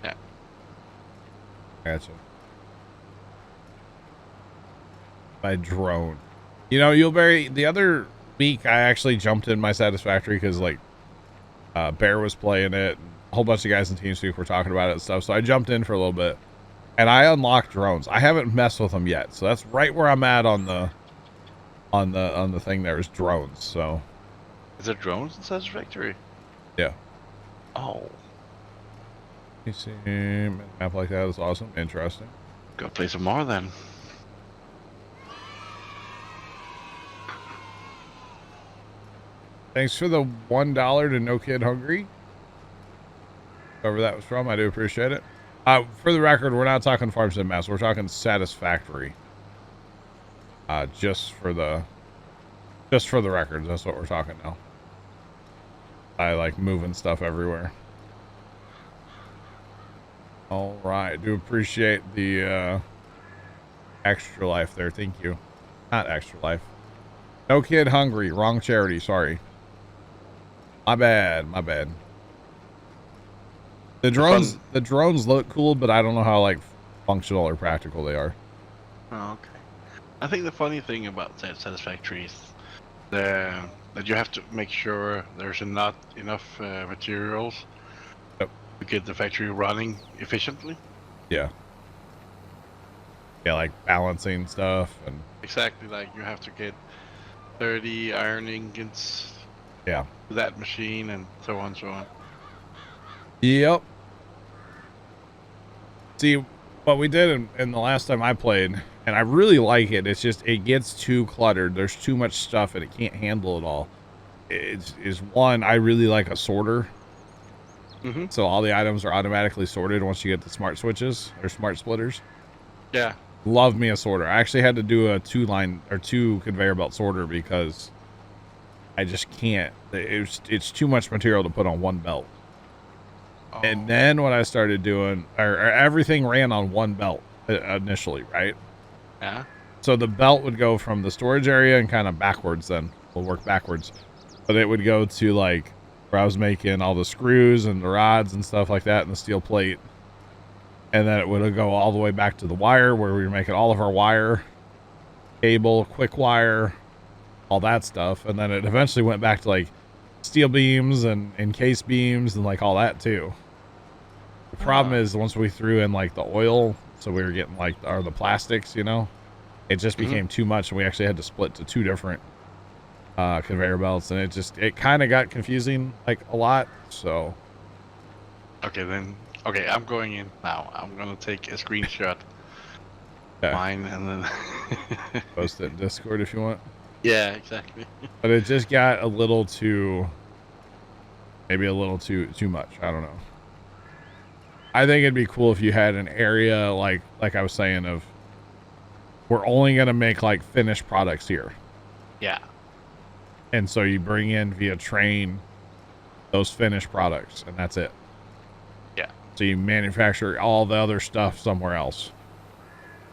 Yeah. Gotcha. By drone. You know, Yuleberry, the other week I actually jumped in my Satisfactory because, like, Bear was playing it. A whole bunch of guys in TeamSpeak were talking about it and stuff. So I jumped in for a little bit. And I unlocked drones. I haven't messed with them yet, so that's right where I'm at on the thing. There's drones. So Is there drones in Satisfactory? yeah. Oh, You see a map like that is awesome. Interesting. go play some more then. Thanks for the $1 to No Kid Hungry. Whoever that was from, I do appreciate it. For the record, we're not talking Farm Sim Maps. We're talking Satisfactory. Just for the record, that's what we're talking now. I like moving stuff everywhere. All right, do appreciate the extra life there. Thank you. Not extra life. No Kid Hungry. Wrong charity. Sorry. My bad. My bad. The drones look cool, but I don't know how like functional or practical they are. Oh, okay. I think the funny thing about Satisfactory is that you have to make sure there's not enough materials to get the factory running efficiently. Yeah. Yeah, like balancing stuff and exactly, like you have to get 30 iron ingots. Yeah. To that machine and so on, so on. Yep. See, what we did in the last time I played, and I really like it, it's just it gets too cluttered. There's too much stuff and it can't handle it all. Is one, I really like a sorter. Mm-hmm. So all the items are automatically sorted once you get the smart switches or smart splitters. Yeah. Love me a sorter. I actually had to do a two conveyor belt sorter because I just can't. It's too much material to put on one belt. Oh. And then what I started doing, or everything ran on one belt initially, right? Yeah. So the belt would go from the storage area and kind of backwards. Then we'll work backwards, but it would go to like where I was making all the screws and the rods and stuff like that, and the steel plate. And then it would go all the way back to the wire where we were making all of our wire, cable, quick wire, all that stuff. And then it eventually went back to like steel beams and case beams and like all that too. The problem is once we threw in like the oil, so we were getting like the plastics, you know, it just became too much. And we actually had to split to two different conveyor belts, and it kind of got confusing like a lot. So okay, I'm going in now. I'm gonna take a screenshot. Mine and then post it in Discord if you want. Yeah, exactly. But it just got a little too, maybe a little too much. I don't know. I think it'd be cool if you had an area like I was saying of, we're only gonna make like finished products here. Yeah. And so you bring in via train those finished products, and that's it. Yeah. So you manufacture all the other stuff somewhere else,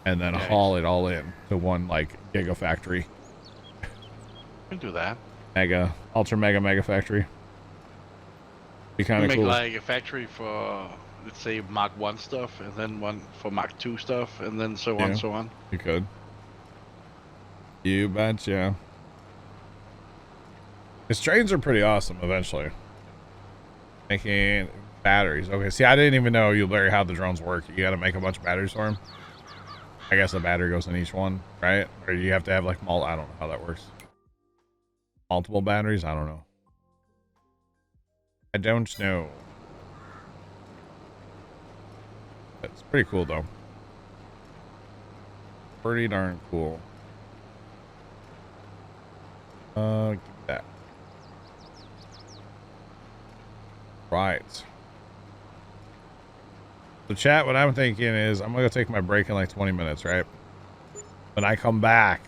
and then haul it all in to one like gigafactory. We can do that. Ultra mega factory. Be kind of cool. Make like a factory for, let's say, Mark 1 stuff, and then one for Mark 2 stuff, and then so on, so on. You could. You betcha. His trains are pretty awesome eventually. Making batteries. Okay, see, I didn't even know how the drones work. You gotta make a bunch of batteries for them. I guess a battery goes in each one, right? Or you have to have like I don't know how that works. Multiple batteries? I don't know. I don't know. It's pretty cool though. Pretty darn cool. Give me that. Right. So chat, what I'm thinking is I'm gonna go take my break in like 20 minutes, right? When I come back,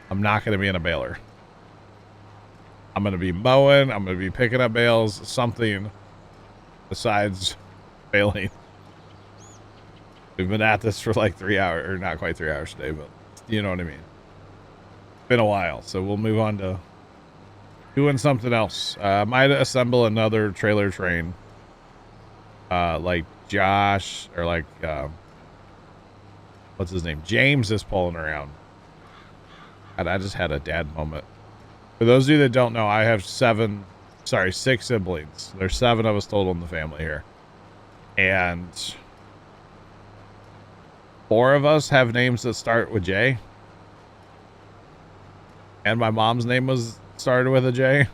I'm not gonna be in a baler. I'm going to be mowing. I'm going to be picking up bales, something besides baling. We've been at this for like 3 hours, or not quite 3 hours today, but you know what I mean. It's been a while, so we'll move on to doing something else. Might assemble another trailer train. Like Josh, or like, what's his name? James is pulling around. God, I just had a dad moment. For those of you that don't know, I have 6 siblings. There's 7 of us total in the family here. And 4 of us have names that start with J. And my mom's name started with a J.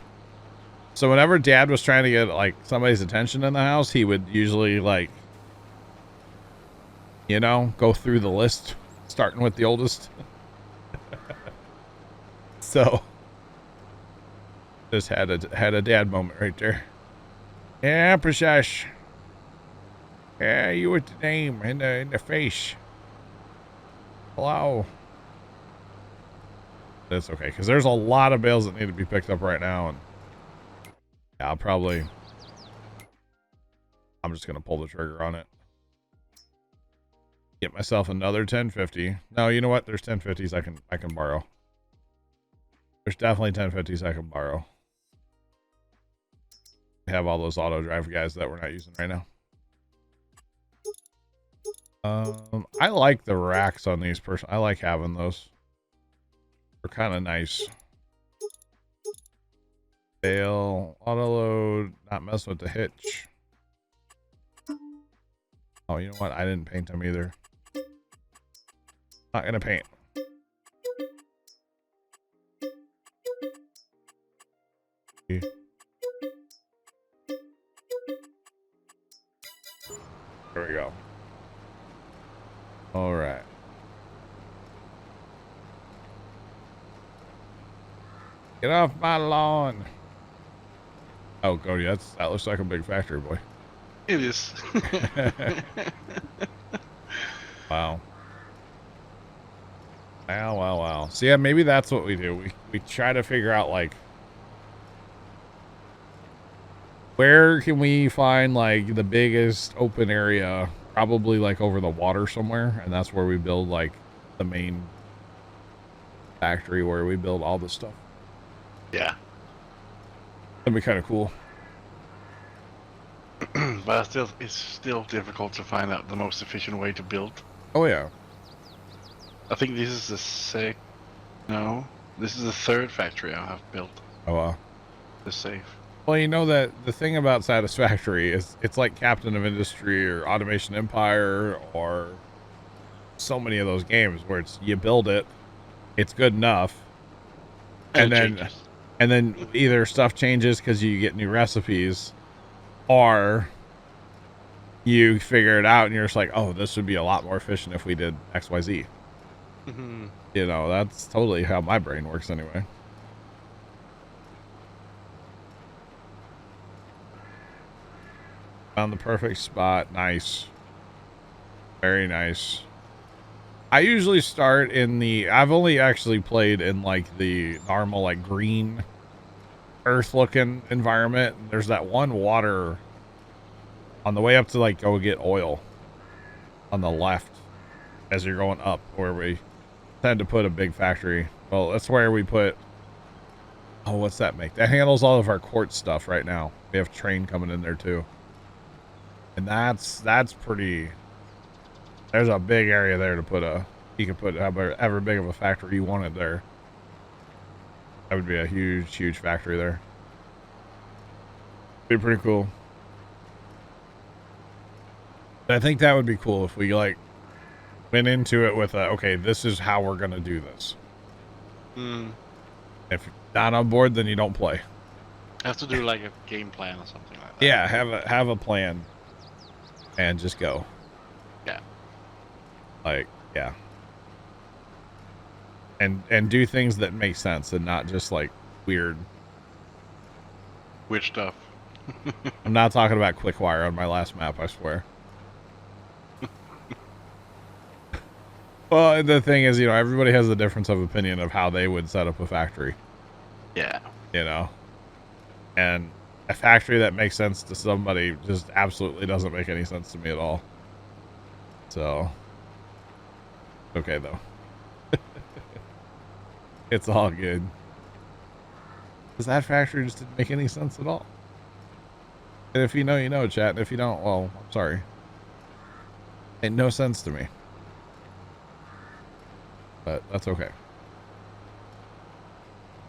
So whenever Dad was trying to get like somebody's attention in the house, he would usually like, you know, go through the list, starting with the oldest. So just had a dad moment right there. Yeah, Prashash. Yeah, you with the name in the face. Hello. That's okay, because there's a lot of bales that need to be picked up right now, and yeah, I'm just gonna pull the trigger on it. Get myself another 1050. No, you know what? There's 1050s I can borrow. There's definitely 1050s I can borrow. We have all those auto drive guys that we're not using right now. I like the racks on these I like having those. They're kind of nice. Bale, auto load, not mess with the hitch. Oh, you know what? I didn't paint them either. Not gonna paint. There we go. All right. Get off my lawn. Oh, Cody, that looks like a big factory, boy. It is. Wow. Wow. So yeah, maybe that's what we do. We try to figure out like where can we find like the biggest open area, probably like over the water somewhere, and that's where we build like the main factory where we build all this stuff. Yeah. That'd be kind of cool. But it's still difficult to find out the most efficient way to build. Oh yeah. I think this is this is the 3rd factory I have built. Oh wow. The safe. Well, you know that the thing about Satisfactory is it's like Captain of Industry or Automation Empire or so many of those games where it's you build it, it's good enough, and then either stuff changes because you get new recipes, or you figure it out and you're just like, oh, this would be a lot more efficient if we did XYZ. Mm-hmm. You know, that's totally how my brain works anyway. Found the perfect spot. Nice. Very nice. I usually start in I've only actually played in like the normal like green earth looking environment. There's that one water on the way up to like go get oil on the left as you're going up where we tend to put a big factory. Well, that's where we put, oh, what's that make? That handles all of our quartz stuff right now. We have train coming in there too. And that's pretty, there's a big area there to put you can put however big of a factory you wanted there. That would be a huge factory there. Be pretty cool. But I think that would be cool if we like went into it with okay, this is how we're gonna do this. If you're not on board, then you don't play. Have to do like a game plan or something like that. Yeah, have a plan and just go. Yeah. Like, yeah. And do things that make sense and not just like weird stuff. I'm not talking about Quickwire on my last map, I swear. Well, the thing is, you know, everybody has a difference of opinion of how they would set up a factory. Yeah. You know? And a factory that makes sense to somebody just absolutely doesn't make any sense to me at all. So, okay, though. It's all good. Because that factory just didn't make any sense at all. And if you know, you know, chat. And if you don't, well, I'm sorry. Made no sense to me. But that's okay.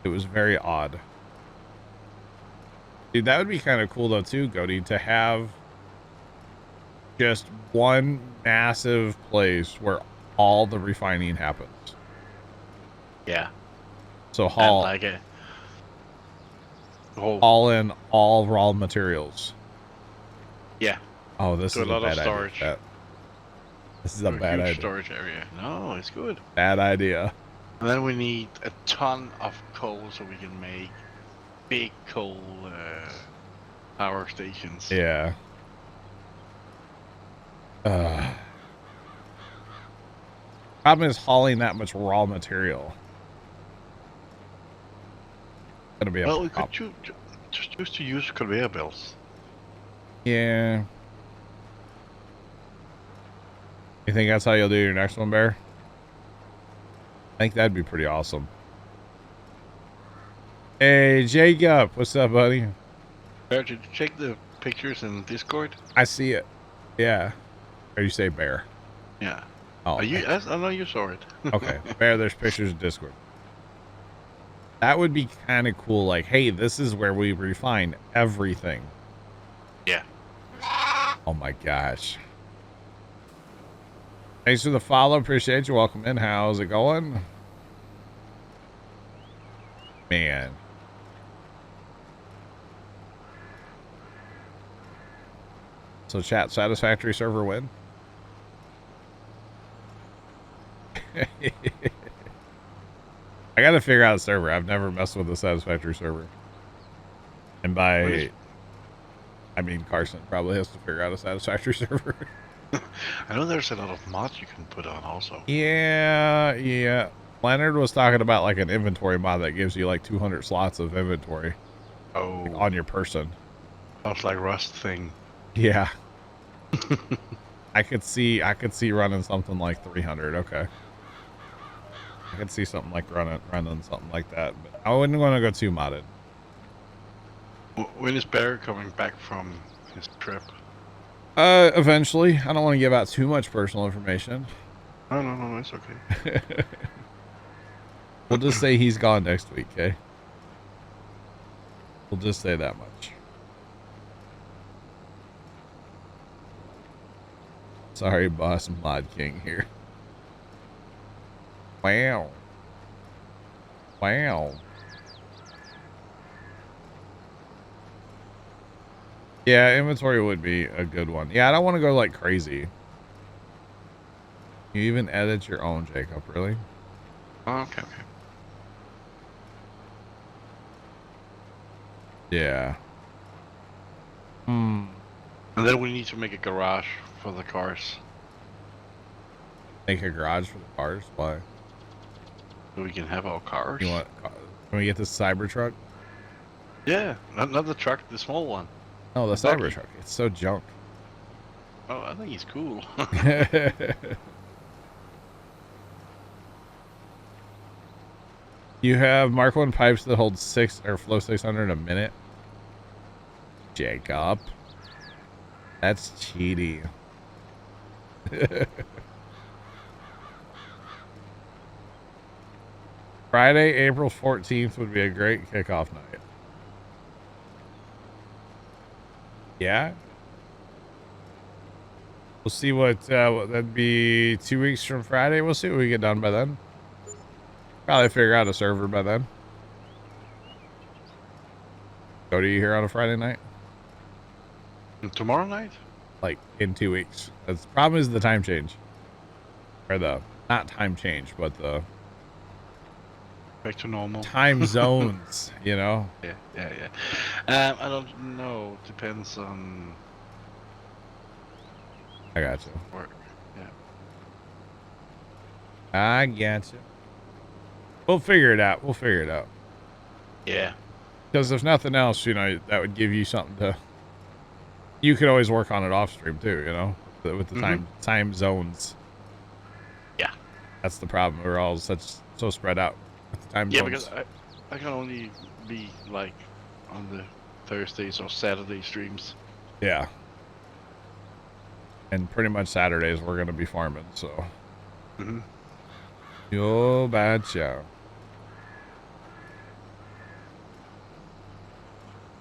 It was very odd. Dude, that would be kind of cool though too, Goaty, to have just one massive place where all the refining happens. Yeah. So And haul like a whole, all in all raw materials. yeah. Oh, this To is a lot a of bad storage. idea. This is a To bad huge idea. storage area. No, it's good. Bad idea. And then we need a ton of coal so we can make big coal power stations. Yeah. Problem is hauling that much raw material. Gonna be a Well, we problem. could just choose to use conveyor belts. Yeah. You think that's how you'll do your next one, Bear? I think that'd be pretty awesome. Hey, Jacob. What's up, buddy? Bear, did you check the pictures in Discord? I see it. Yeah. Or you say Bear? Yeah. Oh, I know you saw it. okay. Bear, there's pictures of Discord. That would be kind of cool. Like, hey, this is where we refine everything. Yeah. Oh my gosh. Thanks for the follow. Appreciate you. Welcome in. How's it going? Man. So chat, satisfactory server win? I gotta figure out a server. I've never messed with a satisfactory server. And by... I mean, Carson probably has to figure out a satisfactory server. I know there's a lot of mods you can put on also. Yeah. Leonard was talking about like an inventory mod that gives you like 200 slots of inventory. Oh. Like, on your person. Sounds like Rust thing. Yeah. I could see running something like 300. Okay. I could see something like running something like that, but I wouldn't want to go too modded. When is Bear coming back from his trip? Eventually. I don't want to give out too much personal information. No, it's okay. We'll just say he's gone next week, okay? We'll just say that much. Sorry, boss Mod King here. Wow. Yeah, inventory would be a good one. Yeah, I don't want to go like crazy. You even edit your own, Jacob, really? Okay. Yeah. And then we need to make a garage for the cars. Make a garage for the cars? Why? So we can have our cars. Can we get this Cybertruck? Yeah, not the truck, the small one. Oh, the Cybertruck. It's so junk. Oh, I think he's cool. You have Mark 1 pipes that hold 6 or flow 600 a minute. Jacob. That's cheaty. Friday, April 14th would be a great kickoff night. Yeah. We'll see what that'd be 2 weeks from Friday. We'll see what we get done by then. Probably figure out a server by then. Go to you here on a Friday night? And tomorrow night? Like in 2 weeks. The problem is the time change. Or not time change, but the Back to normal. time zones, you know? Yeah. I don't know. Depends on I got you. work. Yeah. I got you. We'll figure it out. Yeah. Because if nothing else, you know, that would give you something to... You could always work on it off stream too, you know? With the time zones. Yeah. That's the problem. We're all so spread out with the time zones. Because I can only be like on the Thursdays or Saturday streams. Yeah. And pretty much Saturdays we're going to be farming, so... Yo, betcha.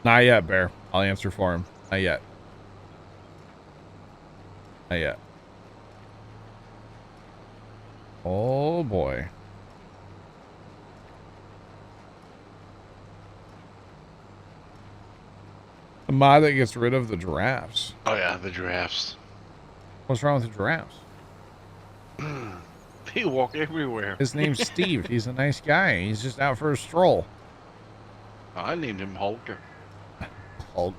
Not yet, Bear. I'll answer for him. Not yet. Oh boy. The mod that gets rid of the giraffes. Oh yeah, the giraffes. What's wrong with the giraffes? They walk everywhere. His name's Steve. He's a nice guy. He's just out for a stroll. I named him Holger. Hulk.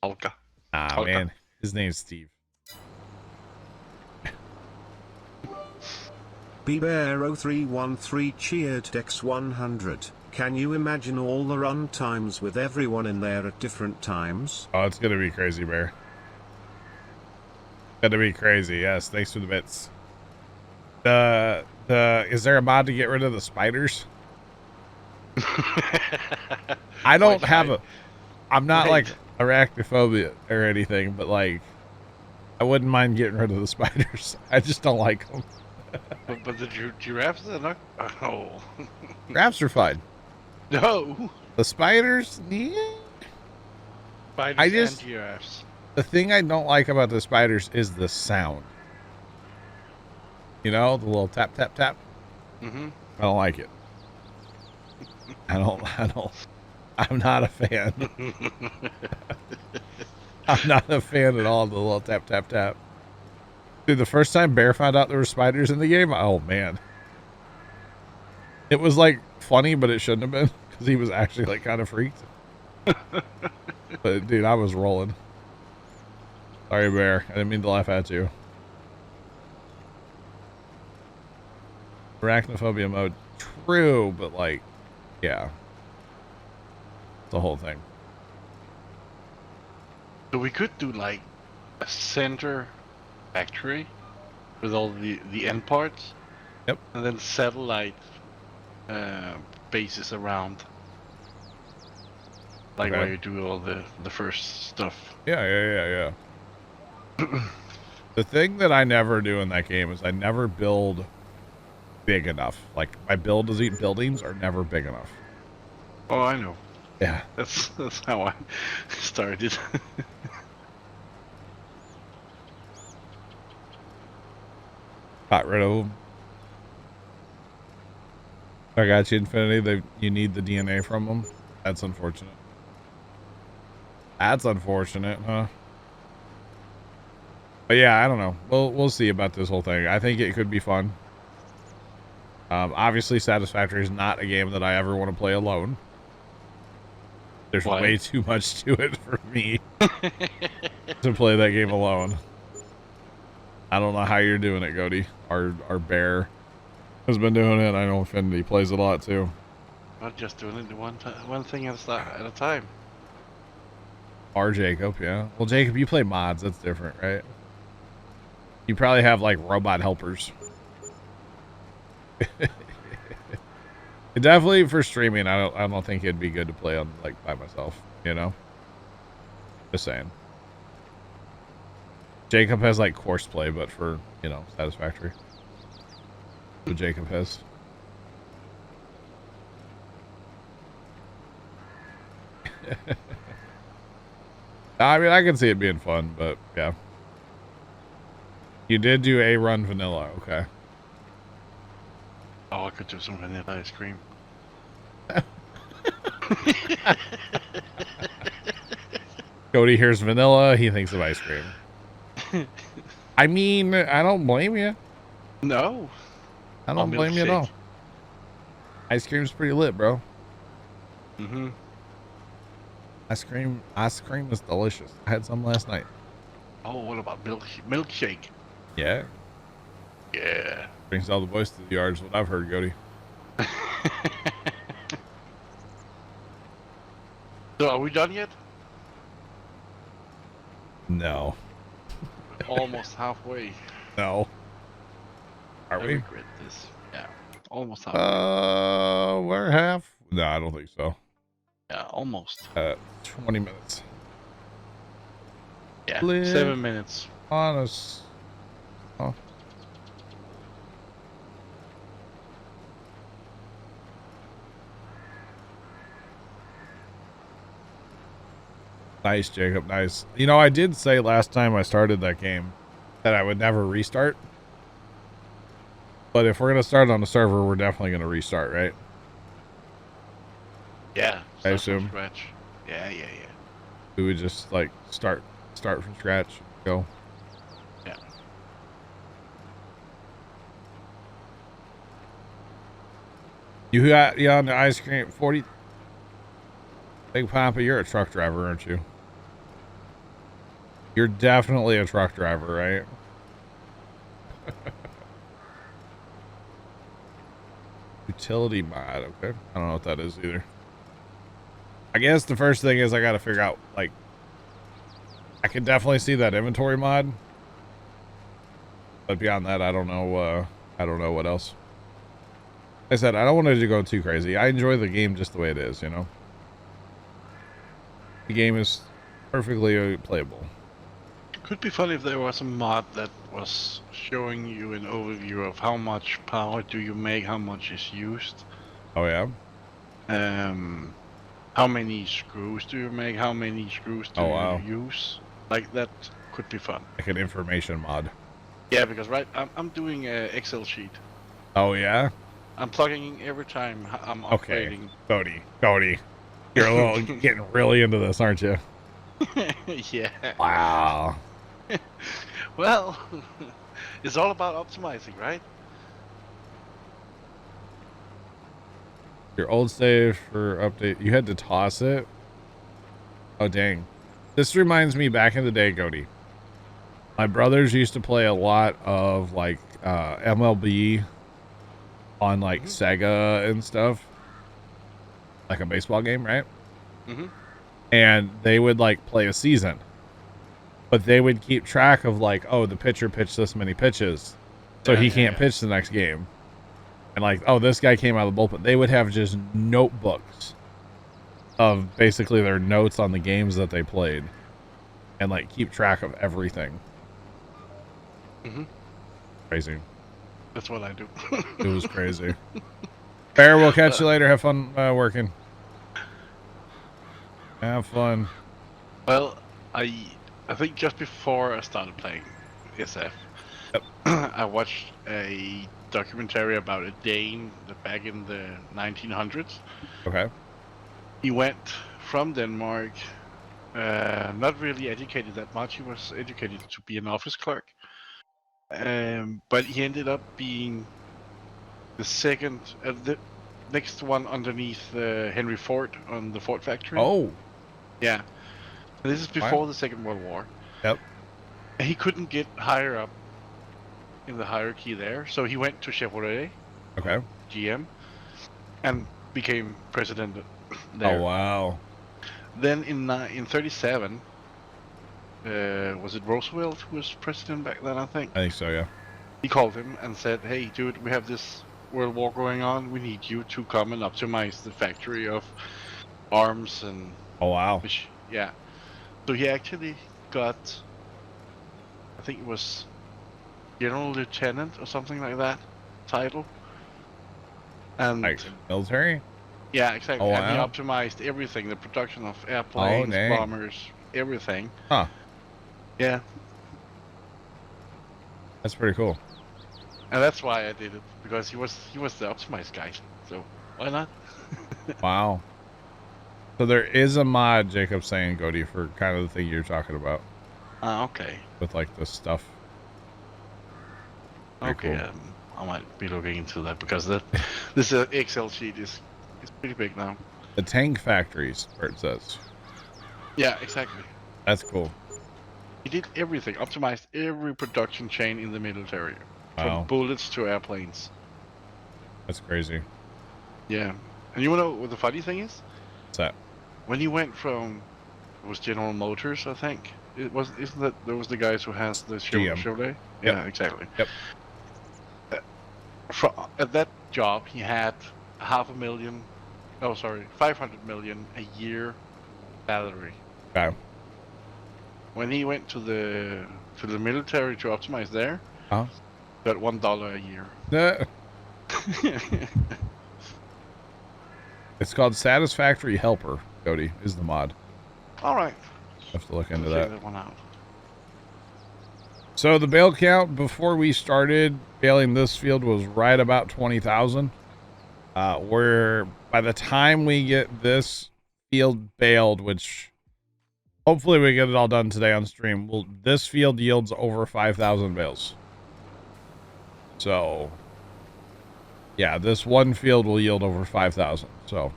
Holger. Ah, Holger. man. His name's Steve. BBear0313 cheered Dex 100. Can you imagine all the run times with everyone in there at different times? Oh, it's gonna be crazy, Bear. Gonna be crazy. Yes, thanks for the bits. Is there a mod to get rid of the spiders? I don't have a. I'm not like arachnophobia or anything, but like, I wouldn't mind getting rid of the spiders. I just don't like them. But the giraffes are not. Oh. Giraffes are fine. No. The spiders, yeah. Spiders and giraffes. The thing I don't like about the spiders is the sound. You know, the little tap, tap, tap. Mm-hmm. I don't like it. I'm not a fan. I'm not a fan at all of the little tap, tap, tap. Dude, the first time Bear found out there were spiders in the game, oh man. It was like funny, but it shouldn't have been because he was actually like kind of freaked. But dude, I was rolling. Sorry, Bear. I didn't mean to laugh at you. Arachnophobia mode. True, but like, yeah. The whole thing. So we could do like a center factory with all the end parts. Yep. And then satellite bases around. Like Okay. where you do all the first stuff. Yeah. The thing that I never do in that game is I never build big enough. Like my buildings are never big enough. Oh, I know. Yeah. That's how I started. Got rid of them. I got you, Infinity. You need the DNA from them. That's unfortunate. That's unfortunate, huh? But yeah, I don't know. We'll see about this whole thing. I think it could be fun. Obviously, Satisfactory is not a game that I ever want to play alone. There's Why? way too much to it for me to play that game alone. I don't know how you're doing it, Goaty. Our Bear has been doing it. I know Infinity plays it a lot too. Not just doing it one thing at a time. Our Jacob, yeah. Well, Jacob, you play mods. That's different, right? You probably have like robot helpers. Definitely for streaming, I don't think it'd be good to play on like by myself, you know? Just saying. Jacob has like course play, but for, you know, Satisfactory. What Jacob has. I mean, I can see it being fun, but yeah. You did do a run vanilla, okay. Oh, I could do some vanilla ice cream. Cody hears vanilla, he thinks of ice cream. I mean, I don't blame you. No. I don't blame you at all. Milkshake. Ice cream's pretty lit, bro. Mm-hmm. Ice cream is delicious. I had some last night. Oh, what about milkshake? Yeah. Yeah. Brings all the boys to the yard is what I've heard, Cody. So are we done yet? No. Almost halfway. No. Are I we? regret this. Yeah. Almost halfway. We're half. No, I don't think so. Yeah, almost. 20 minutes. Yeah. Live 7 minutes. on us. Oh. Nice, Jacob. Nice. You know, I did say last time I started that game that I would never restart. But if we're gonna start on the server, we're definitely gonna restart, right? Yeah. I Start from assume. scratch. Yeah. We would just like start from scratch, go. Yeah. You got on the ice cream 40. Big Papa, you're a truck driver, aren't you? You're definitely a truck driver, right? Utility mod, okay. I don't know what that is either. I guess the first thing is I gotta figure out, like, I can definitely see that inventory mod. But beyond that, I don't know what else. Like I said, I don't want it to go too crazy. I enjoy the game just the way it is, you know? The game is perfectly playable. Could be fun if there was a mod that was showing you an overview of how much power do you make, how much is used. Oh, yeah? How many screws do you make, how many screws do you use. Like, that could be fun. Like an information mod. Yeah, because I'm doing an Excel sheet. Oh, yeah? I'm plugging in every time I'm upgrading. Okay, Cody. You're a little getting really into this, aren't you? Yeah. Wow. Well, it's all about optimizing, right? Your old save for update. You had to toss it? Oh, dang. This reminds me back in the day, Cody. My brothers used to play a lot of, like, MLB on, like, Sega and stuff. Like a baseball game, right? Mm-hmm. And they would, like, play a season. But they would keep track of, like, oh, the pitcher pitched this many pitches. So he can't pitch the next game. And, like, oh, this guy came out of the bullpen. They would have just notebooks of basically their notes on the games that they played. And, like, keep track of everything. Mm-hmm. Crazy. That's what I do. It was crazy. Bear, we'll catch you later. Have fun working. Have fun. Well, I think just before I started playing SF, I watched a documentary about a Dane back in the 1900s. Okay. He went from Denmark, not really educated that much. He was educated to be an office clerk. But he ended up being the second, the next one underneath Henry Ford on the Ford factory. Oh. Yeah. This is before the Second World War. Yep. He couldn't get higher up in the hierarchy there, so he went to Chevrolet, okay, GM, and became president there. Oh, wow. Then in 37, was it Roosevelt who was president back then, I think? I think so, yeah. He called him and said, hey, dude, we have this World War going on. We need you to come and optimize the factory of arms and... Oh, wow. Yeah. So he actually got, I think it was General Lieutenant or something like that title. And like military? Yeah, exactly. Oh, and wow. he optimized everything, the production of airplanes, bombers, everything. Huh. Yeah. That's pretty cool. And that's why I did it, because he was the optimized guy. So why not? Wow. So there is a mod, Jacob saying, Cody, for kind of the thing you're talking about. Okay. With like the stuff. Pretty okay, cool. I might be looking into that because this Excel sheet is pretty big now. The tank factories, where it says. Yeah, exactly. That's cool. He did everything, optimized every production chain in the military, wow. from bullets to airplanes. That's crazy. Yeah, and you know what the funny thing is? What's that? When he went from, it was General Motors, I think. Isn't that those the guys who has the Chevrolet? Yep. Yeah, exactly. Yep. At that job, he had 500 million a year salary. Okay. When he went to the military to optimize there, got $1 a year. It's called Satisfactory Helper, Cody, is the mod. All right. Have to look into that. Check that one out. So the bale count before we started baling this field was right about 20,000. Where by the time we get this field baled, which hopefully we get it all done today on stream, this field yields over 5,000 bales. So yeah, this one field will yield over 5,000. So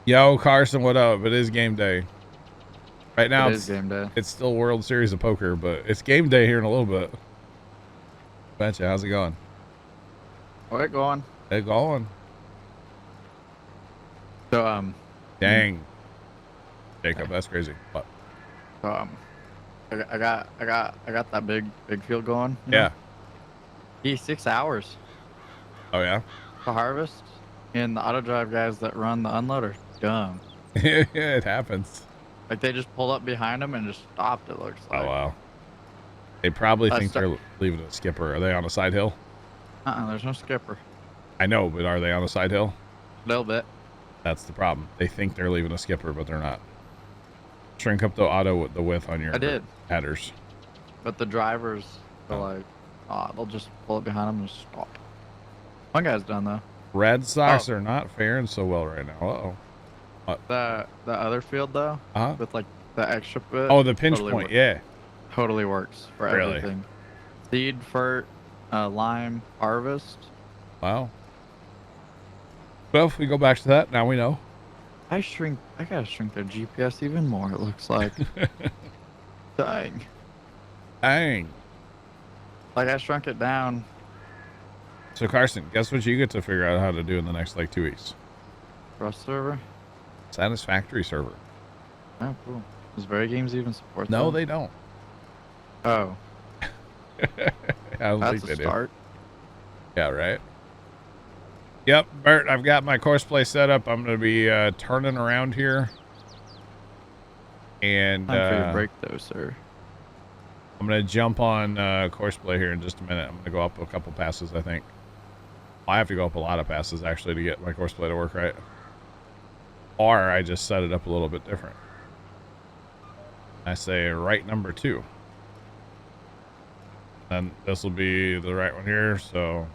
yo, Carson, what up? It is game day. Right now, it's game day. It's still World Series of Poker, but it's game day here in a little bit. Betcha, how's it going? Oh, it going. It going. So dang, Jacob, that's crazy. What? So I got that big field going. Yeah. 6 hours. Oh yeah. To harvest, and the auto drive guys that run the unloader, dumb. It happens. Like they just pulled up behind them and just stopped. It looks like. Oh wow. They probably think they're leaving a skipper. Are they on a side hill? There's no skipper. I know, but are they on a side hill? A little bit. That's the problem. They think they're leaving a skipper, but they're not. Shrink up the auto the width on your headers. But the drivers are like, they'll just pull up behind them and stop. One guy's done though. Red Sox are not faring so well right now. Uh-oh. What? The other field though, with like the extra bit. Oh, the pinch point, yeah. Totally works for everything. Seed, fert, lime, harvest. Wow. Well, if we go back to that, now we know. I gotta shrink their GPS even more, it looks like. Dang. Dang. Like I shrunk it down. So Carson, guess what you get to figure out how to do in the next like 2 weeks? Rust server? Satisfactory server. Oh, cool. Does Very Games even support that? No, they don't. Oh. I don't That's think they a start. Do. Yeah, right. Yep, Bert, I've got my course play set up. I'm going to be turning around here. And time for your break though, sir. I'm going to jump on course play here in just a minute. I'm going to go up a couple passes, I think. I have to go up a lot of passes, actually, to get my course play to work right. Or I just set it up a little bit different. I say right number 2. And this will be the right one here, so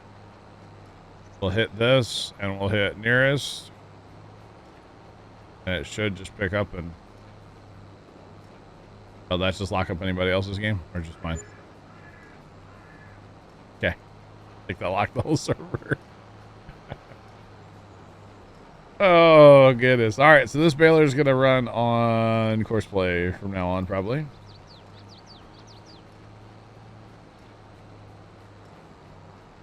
we'll hit this, and we'll hit nearest. And it should just pick up and... Oh, that's just lock up anybody else's game? Or just mine? Okay. I think that locked the whole server. Oh, goodness. All right, so this baler is going to run on course play from now on, probably.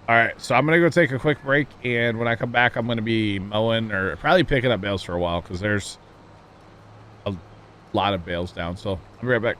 All right, so I'm going to go take a quick break, and when I come back, I'm going to be mowing or probably picking up bales for a while because there's a lot of bales down, so I'll be right back.